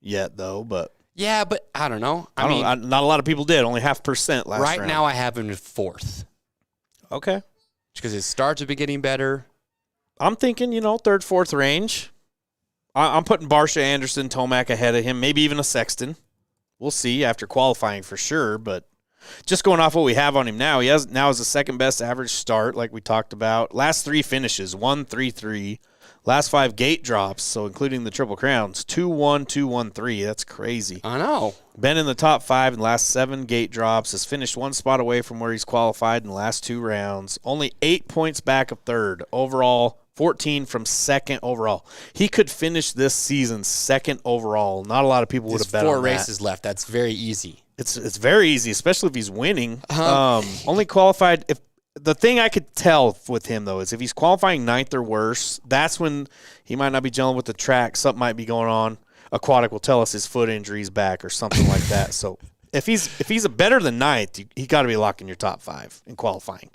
yet, though, but... Yeah, but I don't know. I mean, not a lot of people did. Only 0.5% last round. Right now, I have him 4th. Okay. Because his starts have been getting better. I'm thinking, 3rd, 4th range. I'm putting Barsha, Anderson, Tomac ahead of him, maybe even a Sexton. We'll see after qualifying for sure, but just going off what we have on him now, he has the 2nd best average start, like we talked about. Last 3 finishes, 1-3-3. Last 5 gate drops, so including the Triple Crowns, 2-1, 2-1-3. That's crazy. I know. Been in the top 5 in the last 7 gate drops. Has finished 1 spot away from where he's qualified in the last 2 rounds. Only 8 points back of 3rd. Overall, 14 from 2nd overall. He could finish this season 2nd overall. Not a lot of people would have bet on that. 4 races left. That's very easy. It's very easy, especially if he's winning. Only qualified if. The thing I could tell with him, though, is if he's qualifying 9th or worse, that's when he might not be gelling with the track. Something might be going on. Aquatic will tell us his foot injury's back or something like that. So if he's a better than 9th, he got to be locking your top 5 in qualifying.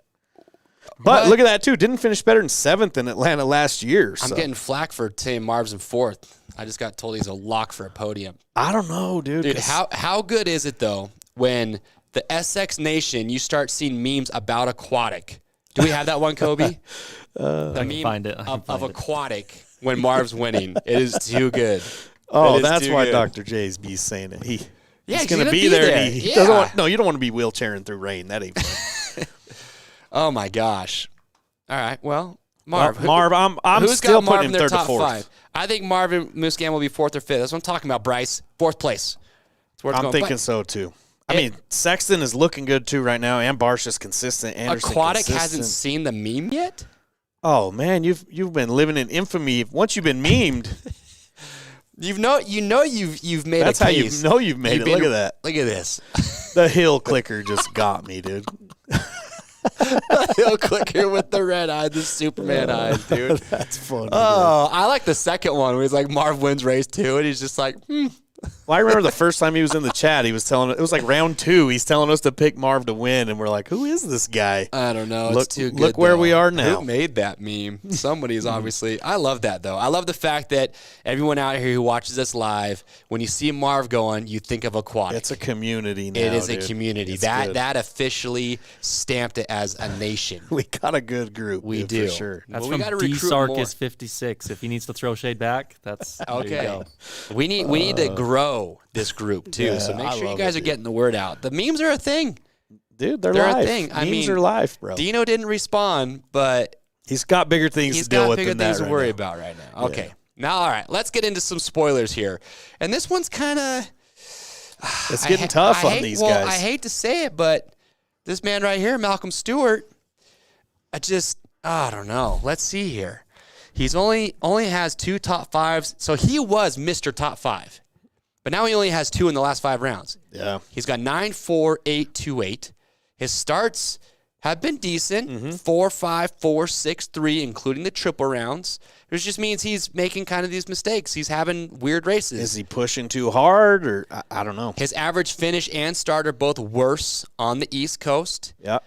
But look at that, too. Didn't finish better than 7th in Atlanta last year. I'm getting flack for saying Marv's in 4th. I just got told he's a lock for a podium. I don't know, dude. Dude, how good is it, though, when the SX Nation, you start seeing memes about Aquatic? Do we have that one, Kobe? I can find it. Of Aquatic when Marv's winning. It is too good. Oh, that's why Dr. JB saying it. He's going to be there. He doesn't want, no, you don't want to be wheelchairing through rain. That ain't fun. Oh, my gosh. All right, well, Marv. I'm still putting him 3rd to 4th. 5? I think Marvin Musquin will be 4th or 5th. That's what I'm talking about, Bryce. 4th place. I'm thinking so, too. I mean, Sexton is looking good, too, right now, and Barsha's consistent. Anderson Aquatic consistent. hasn't seen the meme yet? Oh, man, you've been living in infamy. Once you've been memed. you've made That's a case. how you know you've made it. Look at that. Look at this. The hill clicker just got me, dude. The hill clicker with the red eyes, the Superman eyes, dude. That's funny. Oh, dude. I like the second one where he's like, Marv wins race 2, and he's just like, Well, I remember the first time he was in the chat, he was telling it was like round 2. He's telling us to pick Marv to win, and we're like, who is this guy? I don't know. Look, it's too good. Look where we are now. Who made that meme? Somebody's obviously. I love that, though. I love the fact that everyone out here who watches us live, when you see Marv going, you think of Aquatic. It's a community now. It is dude. a community. It's That good. that officially stamped it as a nation. We got a good group. We dude, do. for sure. That's Well, we from gotta recruit D-Sarkis 56. If he needs to throw shade back, that's there you Okay. go. We need to grow this group too. Yeah, so make I sure you love guys it, are getting the word out. The memes are a thing. Dude, they're They're a live. thing. I Memes mean, are live, bro. Dino didn't respond, but He's got bigger things he's to deal got with bigger than things that to right worry now. about right now. Okay. Now, all right, let's get into some spoilers here. And this one's kind of It's getting tough on these guys. I hate to say it, but this man right here, Malcolm Stewart, I don't know. Let's see here. He's only has 2 top 5s. So he was Mr. Top 5. But now he only has 2 in the last 5 rounds. Yeah. He's got 9, 4, 8, 2, 8. His starts have been decent. 4, 5, 4, 6, 3, including the triple rounds. Which just means he's making kind of these mistakes. He's having weird races. Is he pushing too hard, or I don't know? His average finish and start are both worse on the East Coast. Yeah.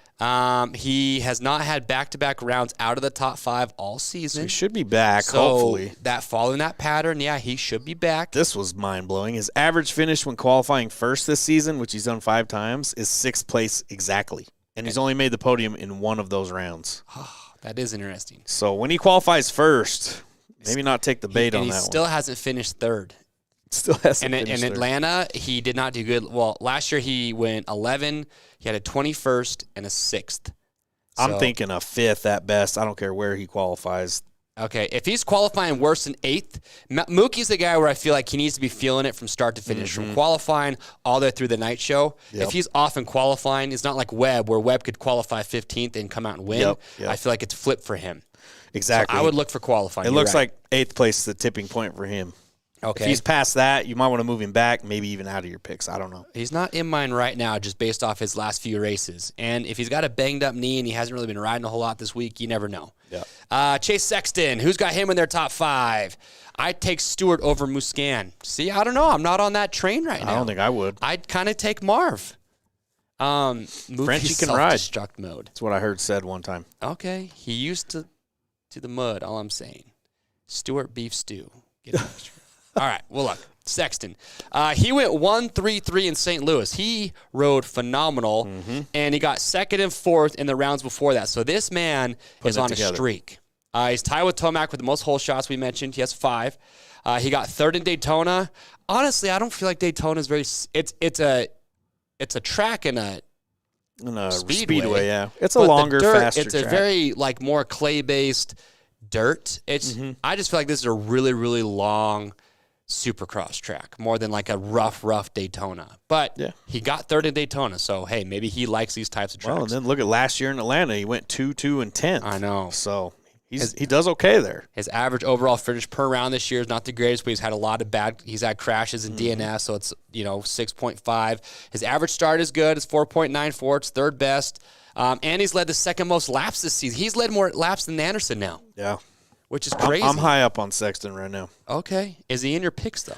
He has not had back-to-back rounds out of the top 5 all season. He should be back, So hopefully. that following that pattern, yeah, he should be back. This was mind-blowing. His average finish when qualifying first this season, which he's done 5 times, is 6th place exactly. And he's only made the podium in 1 of those rounds. That is interesting. So when he qualifies first, maybe not take the bait on And he that still one. hasn't finished third. Still has And in Atlanta, he did not do good. Well, last year he went 11. He had a 21st and a 6th. I'm So- thinking a 5th at best. I don't care where he qualifies. Okay, if he's qualifying worse than 8th, Mookie's the guy where I feel like he needs to be feeling it from start to finish, from qualifying all the way through the night show. Yep. If he's off in qualifying, it's not like Webb, where Webb could qualify 15th and come out and win. Yep. I feel like it's flipped for him. Exactly. So I would look for qualifying. It You're looks right. like 8th place is the tipping point for him. Okay. If he's past that, you might want to move him back, maybe even out of your picks. I don't know. He's not in mine right now just based off his last few races. And if he's got a banged up knee and he hasn't really been riding a whole lot this week, you never know. Yeah. Chase Sexton, who's got him in their top 5? I'd take Stewart over Muscan. See, I don't know. I'm not on that train right now. I don't think I would. I'd kind of take Marv. Frenchie can ride. Self-destruct mode. That's what I heard said one time. Okay. He used to the mud, all I'm saying. Stewart beef stew. Get an extra. All right. Well, look. Sexton. He went 1-3-3 in St. Louis. He rode phenomenal, and he got 2nd and 4th in the rounds before that. So this man is it on together. a streak. He's tied with Tomac with the most hole shots we mentioned. He has 5. He got 3rd in Daytona. Honestly, I don't feel like Daytona is very. It's a track and a Speedway, yeah. It's a but the longer, dirt, faster it's track. a very like more clay-based dirt. It's I just feel like this is a really, really long Supercross track, more than like a rough Daytona. But Yeah. he got 3rd in Daytona, so hey, maybe he likes these types of tracks. Well, and then look at last year in Atlanta. He went 2-2 and 10th. I know. So he does okay there. His average overall finish per round this year is not the greatest, but he's had a lot of he's had crashes in DNS, so it's 6.5. His average start is good. It's 4.94. It's 3rd best. And he's led the 2nd most laps this season. He's led more laps than Anderson now, Yeah. which is crazy. I'm high up on Sexton right now. Okay. Is he in your picks, though?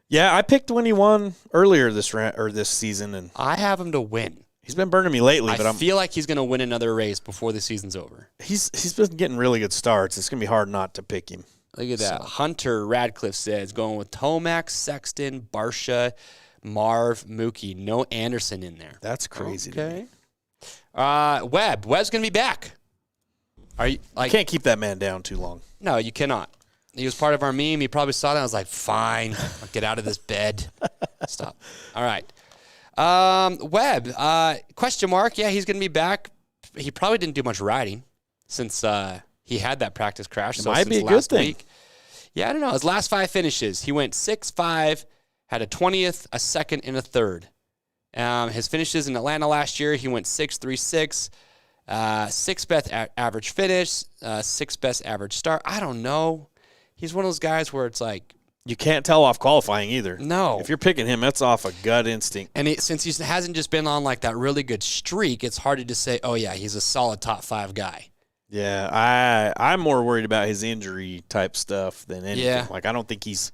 Yeah, I picked when he won earlier this season, and I have him to win. he's been burning me lately. But I feel like he's going to win another race before the season's over. he's been getting really good starts. It's gonna be hard not to pick him. Look at that. Hunter Radcliffe says going with Tomac, Sexton, Barsha, Marv, Mookie. No Anderson in there. That's crazy. to me. Okay. Webb's going to be back. Are you like? Can't keep that man down too long. No, you cannot. He was part of our meme. He probably saw that. I was like, fine, I'll get out of this bed. Stop. All right. Webb, question mark. Yeah, he's going to be back. He probably didn't do much riding since he had that practice crash. It so might since be a good last thing. week. Yeah, I don't know. His last 5 finishes, he went 6-5, had a 20th, a 2nd, and a 3rd. His finishes in Atlanta last year, he went 6-3-6. 6th best average finish, 6th best average start. I don't know. He's one of those guys where it's like, You can't tell off qualifying either. no. If you're picking him, that's off a gut instinct. And since he hasn't just been on like that really good streak, it's hard to just say, oh yeah, he's a solid top 5 guy. Yeah, I'm more worried about his injury type stuff than anything. Yeah. Like I don't think he's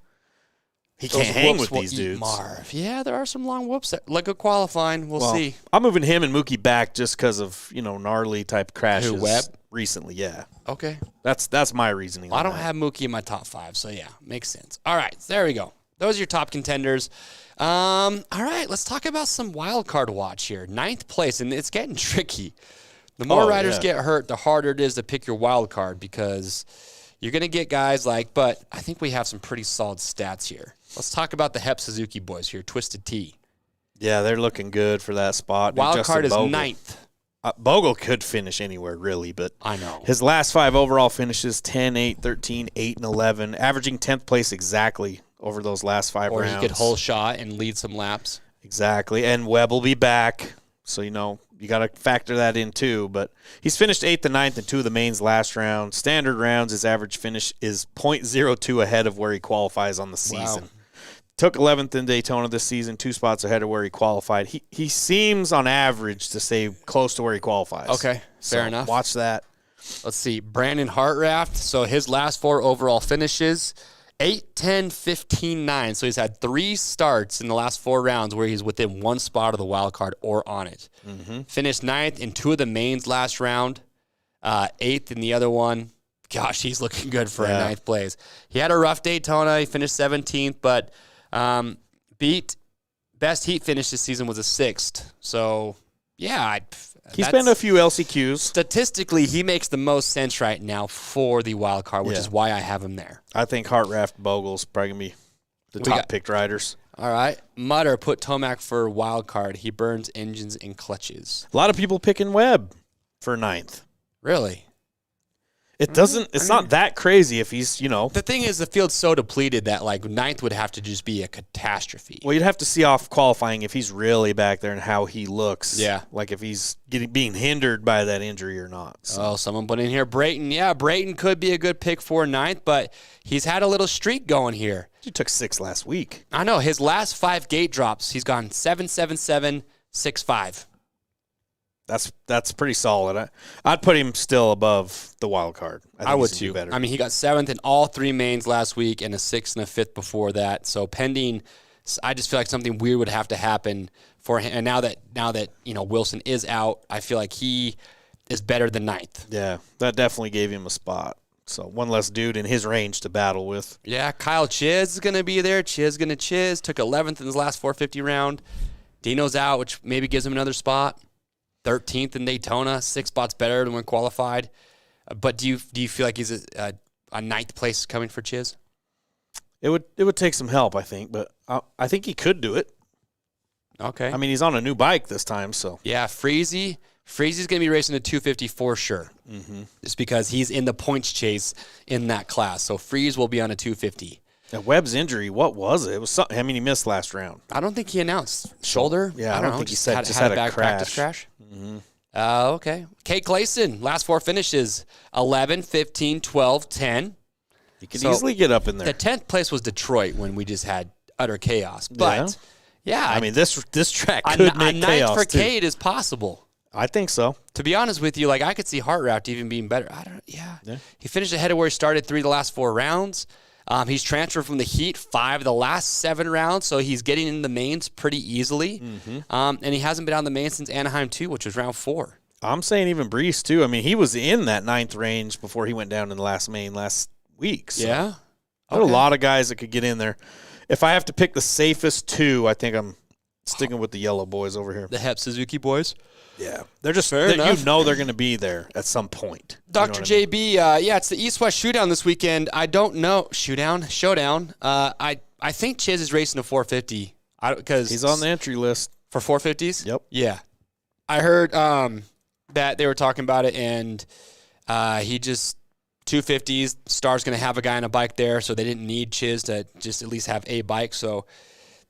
He can't hang with these dudes. Marv. Yeah, there are some long whoops. Like a qualifying. We'll see. I'm moving him and Mookie back just because of, gnarly type crashes. Who, Webb? Recently, yeah. Okay. That's my reasoning. I don't have Mookie in my top 5, so yeah, makes sense. All right, there we go. Those are your top contenders. All right, let's talk about some wild card watch here. 9th place, and it's getting tricky. The more riders get hurt, the harder it is to pick your wild card because you're going to get guys but I think we have some pretty solid stats here. Let's talk about the Hep Suzuki boys here, Twisted Tea. Yeah, they're looking good for that spot. Wild card is 9th. Bogle could finish anywhere, really, but I know. His last 5 overall finishes 10, 8, 13, 8, and 11, averaging 10th place exactly over those last 5 rounds. Or he could hole shot and lead some laps. Exactly, and Webb will be back, so, you got to factor that in too. But he's finished 8th and 9th in 2 of the mains last round. Standard rounds, his average finish is .02 ahead of where he qualifies on the season. Wow. Took 11th in Daytona this season, 2 spots ahead of where he qualified. He seems on average to stay close to where he qualifies. Okay, fair enough. Watch that. Let's see. Brandon Hartraft, so his last 4 overall finishes, 8, 10, 15, 9. So he's had 3 starts in the last 4 rounds where he's within 1 spot of the wild card or on it. Mm-hmm. Finished 9th in 2 of the mains last round, 8th in the other one. Gosh, he's looking good for a 9th place. He had a rough Daytona. He finished 17th, but best heat finish this season was a 6th. So, yeah. He's been a few LCQs. Statistically, he makes the most sense right now for the wild card, which is why I have him there. I think Hartraft, Bogle's probably going to be the top picked riders. All right. Mutter put Tomac for wild card. He burns engines and clutches. A lot of people picking Webb for 9th. Really? It doesn't. It's not that crazy if he's, The thing is, the field's so depleted that 9th would have to just be a catastrophe. Well, you'd have to see off qualifying if he's really back there and how he looks. Yeah. Like if he's being hindered by that injury or not. So. Oh, someone put in here Brayton. Yeah, Brayton could be a good pick for 9th, but he's had a little streak going here. He took 6 last week. I know. His last 5 gate drops, he's gone 7, 7, 7, 6, 5. That's pretty solid. I'd put him still above the wild card. I would too. Better. I mean, he got 7th in all 3 mains last week and a 6th and a 5th before that. So pending, I just feel like something weird would have to happen for him. And now that Wilson is out, I feel like he is better than 9th. Yeah, that definitely gave him a spot. So one less dude in his range to battle with. Yeah, Kyle Chiz is going to be there. Chiz going to chiz. Took 11th in his last 450 round. Dino's out, which maybe gives him another spot. 13th in Daytona, 6 spots better than when qualified. But do you feel like he's a 9th place coming for Chiz? It would take some help, I think, but I think he could do it. Okay. I mean, he's on a new bike this time, so. Yeah, Freezy's going to be racing a 250 for sure. Mm-hmm. Just because he's in the points chase in that class. So Freeze will be on a 250. Now, Webb's injury, what was it? It was something. I mean, he missed last round. I don't think he announced shoulder. Yeah, I don't think he said just had a bad practice crash. Mm-hmm. Okay. Kate Clayson, last 4 finishes, 11, 15, 12, 10. He could easily get up in there. The 10th place was Detroit when we just had utter chaos. But, yeah. I mean, this track could make chaos, for Kate is possible. I think so. To be honest with you, I could see Hartraft even being better. Yeah. He finished ahead of where he started 3 of the last 4 rounds. He's transferred from the Heat 5 of the last 7 rounds, so he's getting in the mains pretty easily. Mm-hmm. And he hasn't been on the main since Anaheim 2, which was round 4. I'm saying even Brees, too. I mean, he was in that 9th range before he went down in the last week. So yeah. There are a lot of guys that could get in there. If I have to pick the safest 2, I think I'm sticking with the yellow boys over here. The Hep Suzuki boys? Yeah. They're just fair enough. They're going to be there at some point. Dr. JB, it's the East-West Showdown this weekend. I don't know. Showdown? I think Chiz is racing a 450. Because he's on the entry list. For 450s? Yep. Yeah. I heard that they were talking about it, and he just 250s. Star's going to have a guy on a bike there, so they didn't need Chiz to just at least have a bike. So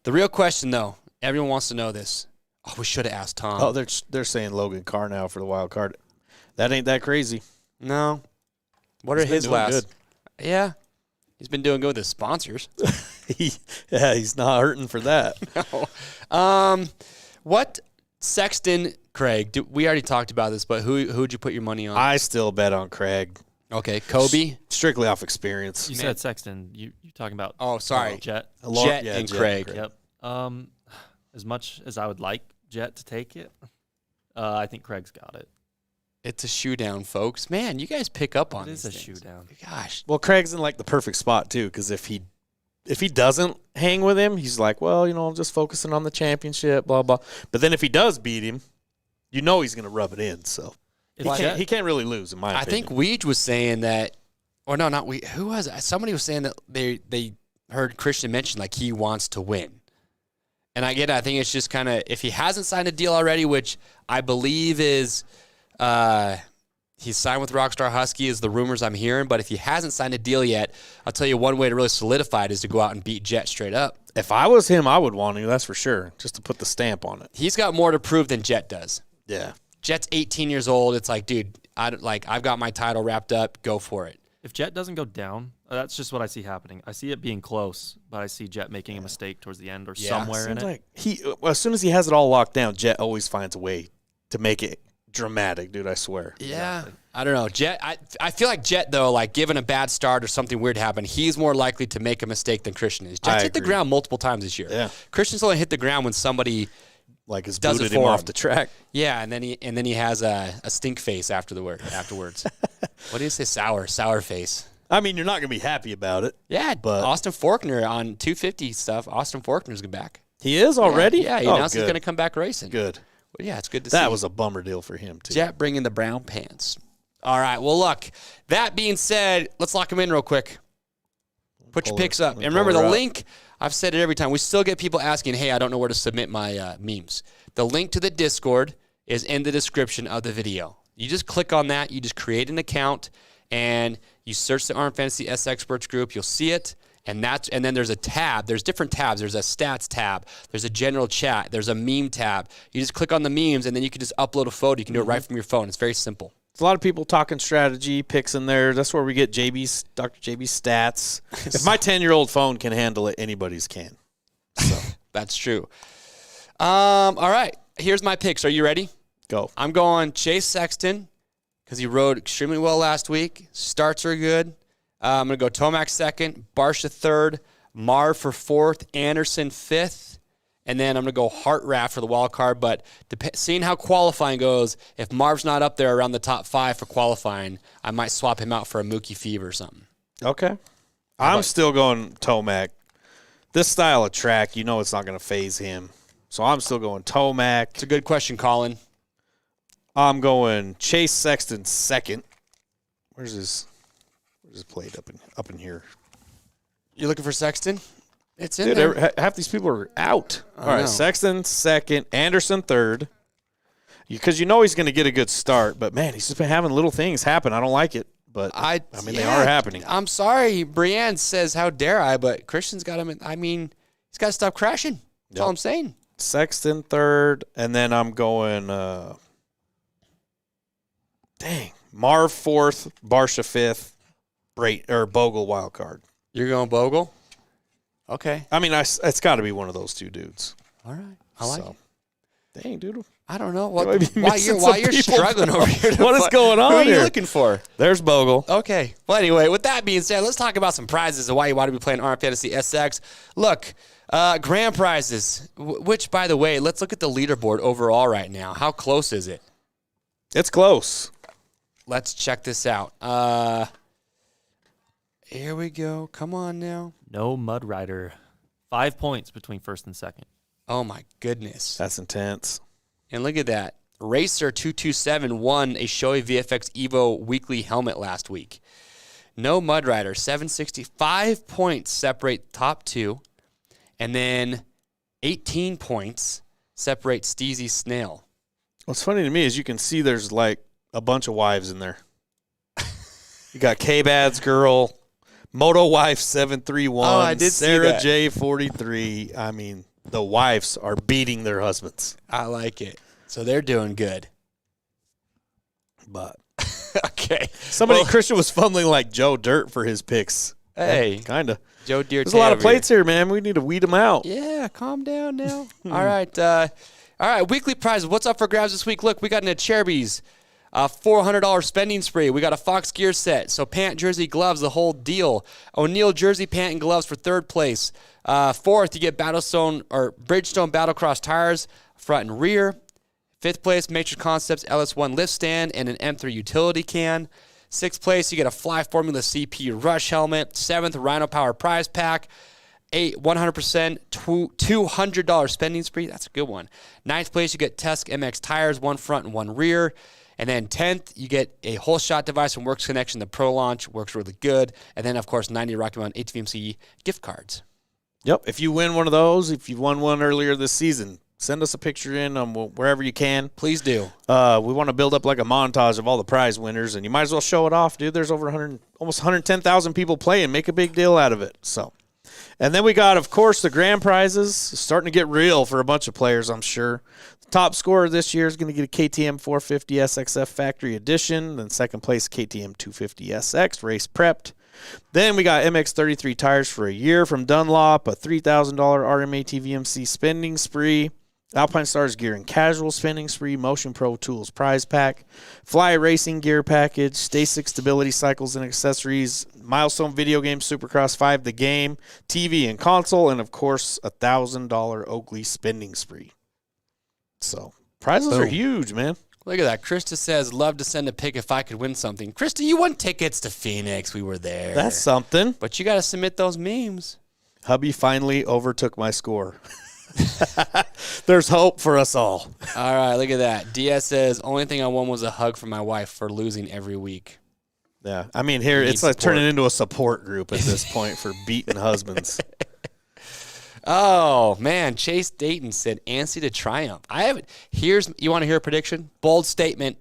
the real question, though, everyone wants to know this. Oh, we should have asked Tom. Oh, they're saying Logan Carr now for the wild card. That ain't that crazy. No. What are his last? Good. Yeah. He's been doing good with his sponsors. He's not hurting for that. No. What Sexton, Craig, we already talked about this, but who'd you put your money on? I still bet on Craig. Okay, Kobe. Strictly off experience. You said Sexton. You're talking about sorry. Jet. Jet and Craig. Yep. As much as I would like Jet to take it, I think Craig's got it. It's a showdown, folks. Man, you guys pick up on It these is a things. showdown. Gosh. Well, Craig's in like the perfect spot too, because if he doesn't hang with him, he's like, well, I'm just focusing on the championship, blah blah. But then if he does beat him, he's going to rub it in. So he can't really lose, in my opinion. I think Weege was saying that, or no, not we. Who was it? Somebody was saying that they heard Christian mention like he wants to win. And I think it's just kind of, if he hasn't signed a deal already, which I believe is he's signed with Rockstar Husky is the rumors I'm hearing, but if he hasn't signed a deal yet, I'll tell you one way to really solidify it is to go out and beat Jet straight up. If I was him, I would want to, that's for sure, just to put the stamp on it. He's got more to prove than Jet does. Yeah. Jet's 18 years old. It's like, dude, I've got my title wrapped up. Go for it. If Jet doesn't go down, that's just what I see happening. I see it being close, but I see Jet making a mistake towards the end or somewhere in it. Like as soon as he has it all locked down, Jet always finds a way to make it dramatic, dude, I swear. Yeah. Exactly. I don't know. Jet, I feel like Jet, though, like given a bad start or something weird happened, he's more likely to make a mistake than Christian is. Jet's hit the ground multiple times this year. Yeah. Christian's only hit the ground when somebody has booted him off the track. Yeah, and then he has a stink face afterwards. What do you say? Sour face. I mean, you're not going to be happy about it. Yeah, but Austin Faulkner on 250 stuff. Austin Faulkner's back. He is already? Yeah, he announced he's going to come back racing. Good. Well, yeah, it's good to see. That was a bummer deal for him, too. Jet bringing the brown pants. All right, well, look, that being said, let's lock them in real quick. Put your picks up. And remember, the link, I've said it every time. We still get people asking, hey, I don't know where to submit my memes. The link to the Discord is in the description of the video. You just click on that. You just create an account, and you search the RM Fantasy SXperts group. You'll see it, and then there's a tab. There's different tabs. There's a stats tab. There's a general chat. There's a meme tab. You just click on the memes, and then you can just upload a photo. You can do it right from your phone. It's very simple. There's a lot of people talking strategy, picks in there. That's where we get Dr. JB's stats. If my 10-year-old phone can handle it, anybody's can. So that's true. All right. Here's my picks. Are you ready? Go. I'm going Chase Sexton because he rode extremely well last week. Starts are good. I'm going to go Tomac second, Barsha third, Marv for fourth, Anderson fifth, and then I'm going to go Hartranft for the wild card. But seeing how qualifying goes, if Marv's not up there around the top 5 for qualifying, I might swap him out for a Mookie Fever or something. Okay. I'm still going Tomac. This style of track, it's not going to phase him. So I'm still going Tomac. It's a good question, Colin. I'm going Chase Sexton second. Where's his plate up in here? You looking for Sexton? It's in there. Half these people are out. All right, Sexton second, Anderson third. Because he's going to get a good start, but man, he's just been having little things happen. I don't like it, but they are happening. I'm sorry, Brienne says, "How dare I?" But Christian's got him. He's got to stop crashing. That's all I'm saying. Sexton third, and then I'm going. Marv fourth, Barsha fifth, Bogle wild card. You're going Bogle? Okay. I mean, it's got to be one of those two dudes. All right. I like it. Dang, dude. I don't know why you're struggling over here. What is going on here? Who are you looking for? There's Bogle. Okay. Well, anyway, with that being said, let's talk about some prizes and why you want to be playing RM Fantasy SX. Look, grand prizes, which, by the way, let's look at the leaderboard overall right now. How close is it? It's close. Let's check this out. Here we go. Come on now. No Mud Rider. 5 points between first and second. Oh, my goodness. That's intense. And look at that. Racer227 won a Shoei VFX Evo weekly helmet last week. No Mud Rider. 765 points separate top two. And then 18 points separate Steezy Snail. What's funny to me is you can see there's like a bunch of wives in there. You got K-Bad's girl, Moto Wife 731, Sarah J43. I mean, the wives are beating their husbands. I like it. So they're doing good. But okay. Christian was fumbling like Joe Dirt for his picks. Hey. Kind of. Joe Dirt. There's a lot of plates here, man. We need to weed them out. Yeah, calm down now. All right. Weekly prizes. What's up for grabs this week? Look, we got an Acherbys $400 spending spree. We got a Fox gear set. So pant, jersey, gloves, the whole deal. O'Neill jersey, pant, and gloves for 3rd place. 4th, you get Bridgestone Battlecross tires, front and rear. 5th place, Matrix Concepts LS1 lift stand and an M3 utility can. 6th place, you get a Fly Formula CP Rush helmet. 7th, Rhino Power prize pack. 8, 100%, $200 spending spree. That's a good one. 9th place, you get Tusk MX tires, 1 front and 1 rear. And then 10th, you get a whole shot device from Works Connection. The Pro Launch works really good. And then, of course, 90 Rocky Mountain HVMC gift cards. Yep. If you win one of those, if you won one earlier this season, send us a picture in wherever you can. Please do. We want to build up like a montage of all the prize winners, and you might as well show it off, dude. There's over almost 110,000 people playing. Make a big deal out of it. So, and then we got, of course, the grand prizes starting to get real for a bunch of players, I'm sure. The top scorer this year is going to get a KTM 450 SXF Factory Edition. Then 2nd place, KTM 250 SX Race Prepped. Then we got MX33 tires for a year from Dunlop, a $3,000 RMAT VMC spending spree. Alpine Stars gear and casual spending spree, Motion Pro Tools prize pack, Fly Racing gear package, STACYC stability cycles and accessories, Milestone video game Supercross 5 the game, TV and console, and of course $1,000 Oakley spending spree. So prizes are huge, man. Look at that. Krista says, love to send a pic if I could win something. Krista, you won tickets to Phoenix. We were there. That's something. But you got to submit those memes. Hubby finally overtook my score. There's hope for us all. All right, look at that. Diaz says, only thing I won was a hug from my wife for losing every week. Yeah, I mean, here, it's like turning into a support group at this point for beating husbands. Oh, man. Chase Dayton said, Anstey to triumph. You want to hear a prediction? Bold statement.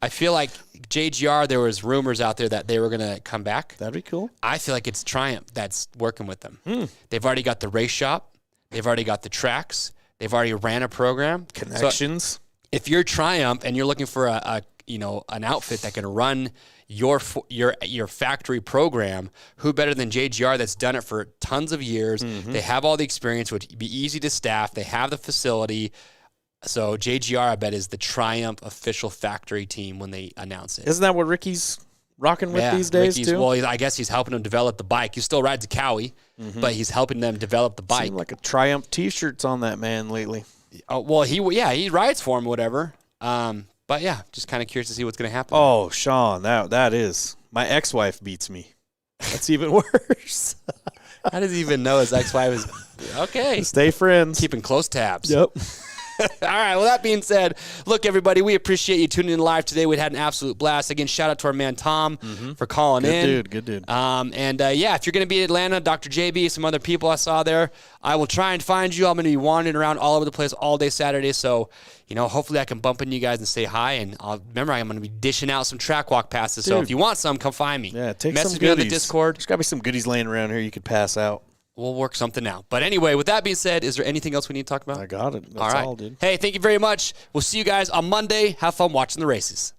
I feel like JGR, there was rumors out there that they were going to come back. That'd be cool. I feel like it's Triumph that's working with them. They've already got the race shop. They've already got the tracks. They've already ran a program. Connections. So if you're Triumph and you're looking for an outfit that can run your factory program, who better than JGR that's done it for tons of years? They have all the experience, would be easy to staff. They have the facility. So JGR, I bet, is the Triumph official factory team when they announce it. Isn't that what Ricky's rocking with these days, too? Well, I guess he's helping them develop the bike. He still rides a Cowie, but he's helping them develop the bike. Seemed like a Triumph T-shirts on that man lately. Oh, well, he rides for him, whatever. But yeah, just kind of curious to see what's going to happen. Oh, Sean, that is. My ex-wife beats me. That's even worse. How does he even know his ex-wife is okay? Stay friends. Keeping close tabs. Yep. All right. Well, that being said, look, everybody, we appreciate you tuning in live today. We had an absolute blast. Again, shout out to our man Tom for calling in. Good dude. Yeah, if you're going to be in Atlanta, Dr. JB, some other people I saw there, I will try and find you. I'm going to be wandering around all over the place all day Saturday. So, hopefully I can bump into you guys and say hi. And remember, I'm going to be dishing out some track walk passes. Dude. So if you want some, come find me. Yeah, take Message some me on goodies. the Discord. There's got to be some goodies laying around here you could pass out. We'll work something out. But anyway, with that being said, is there anything else we need to talk about? I got it. That's all, dude. Hey, thank you very much. We'll see you guys on Monday. Have fun watching the races.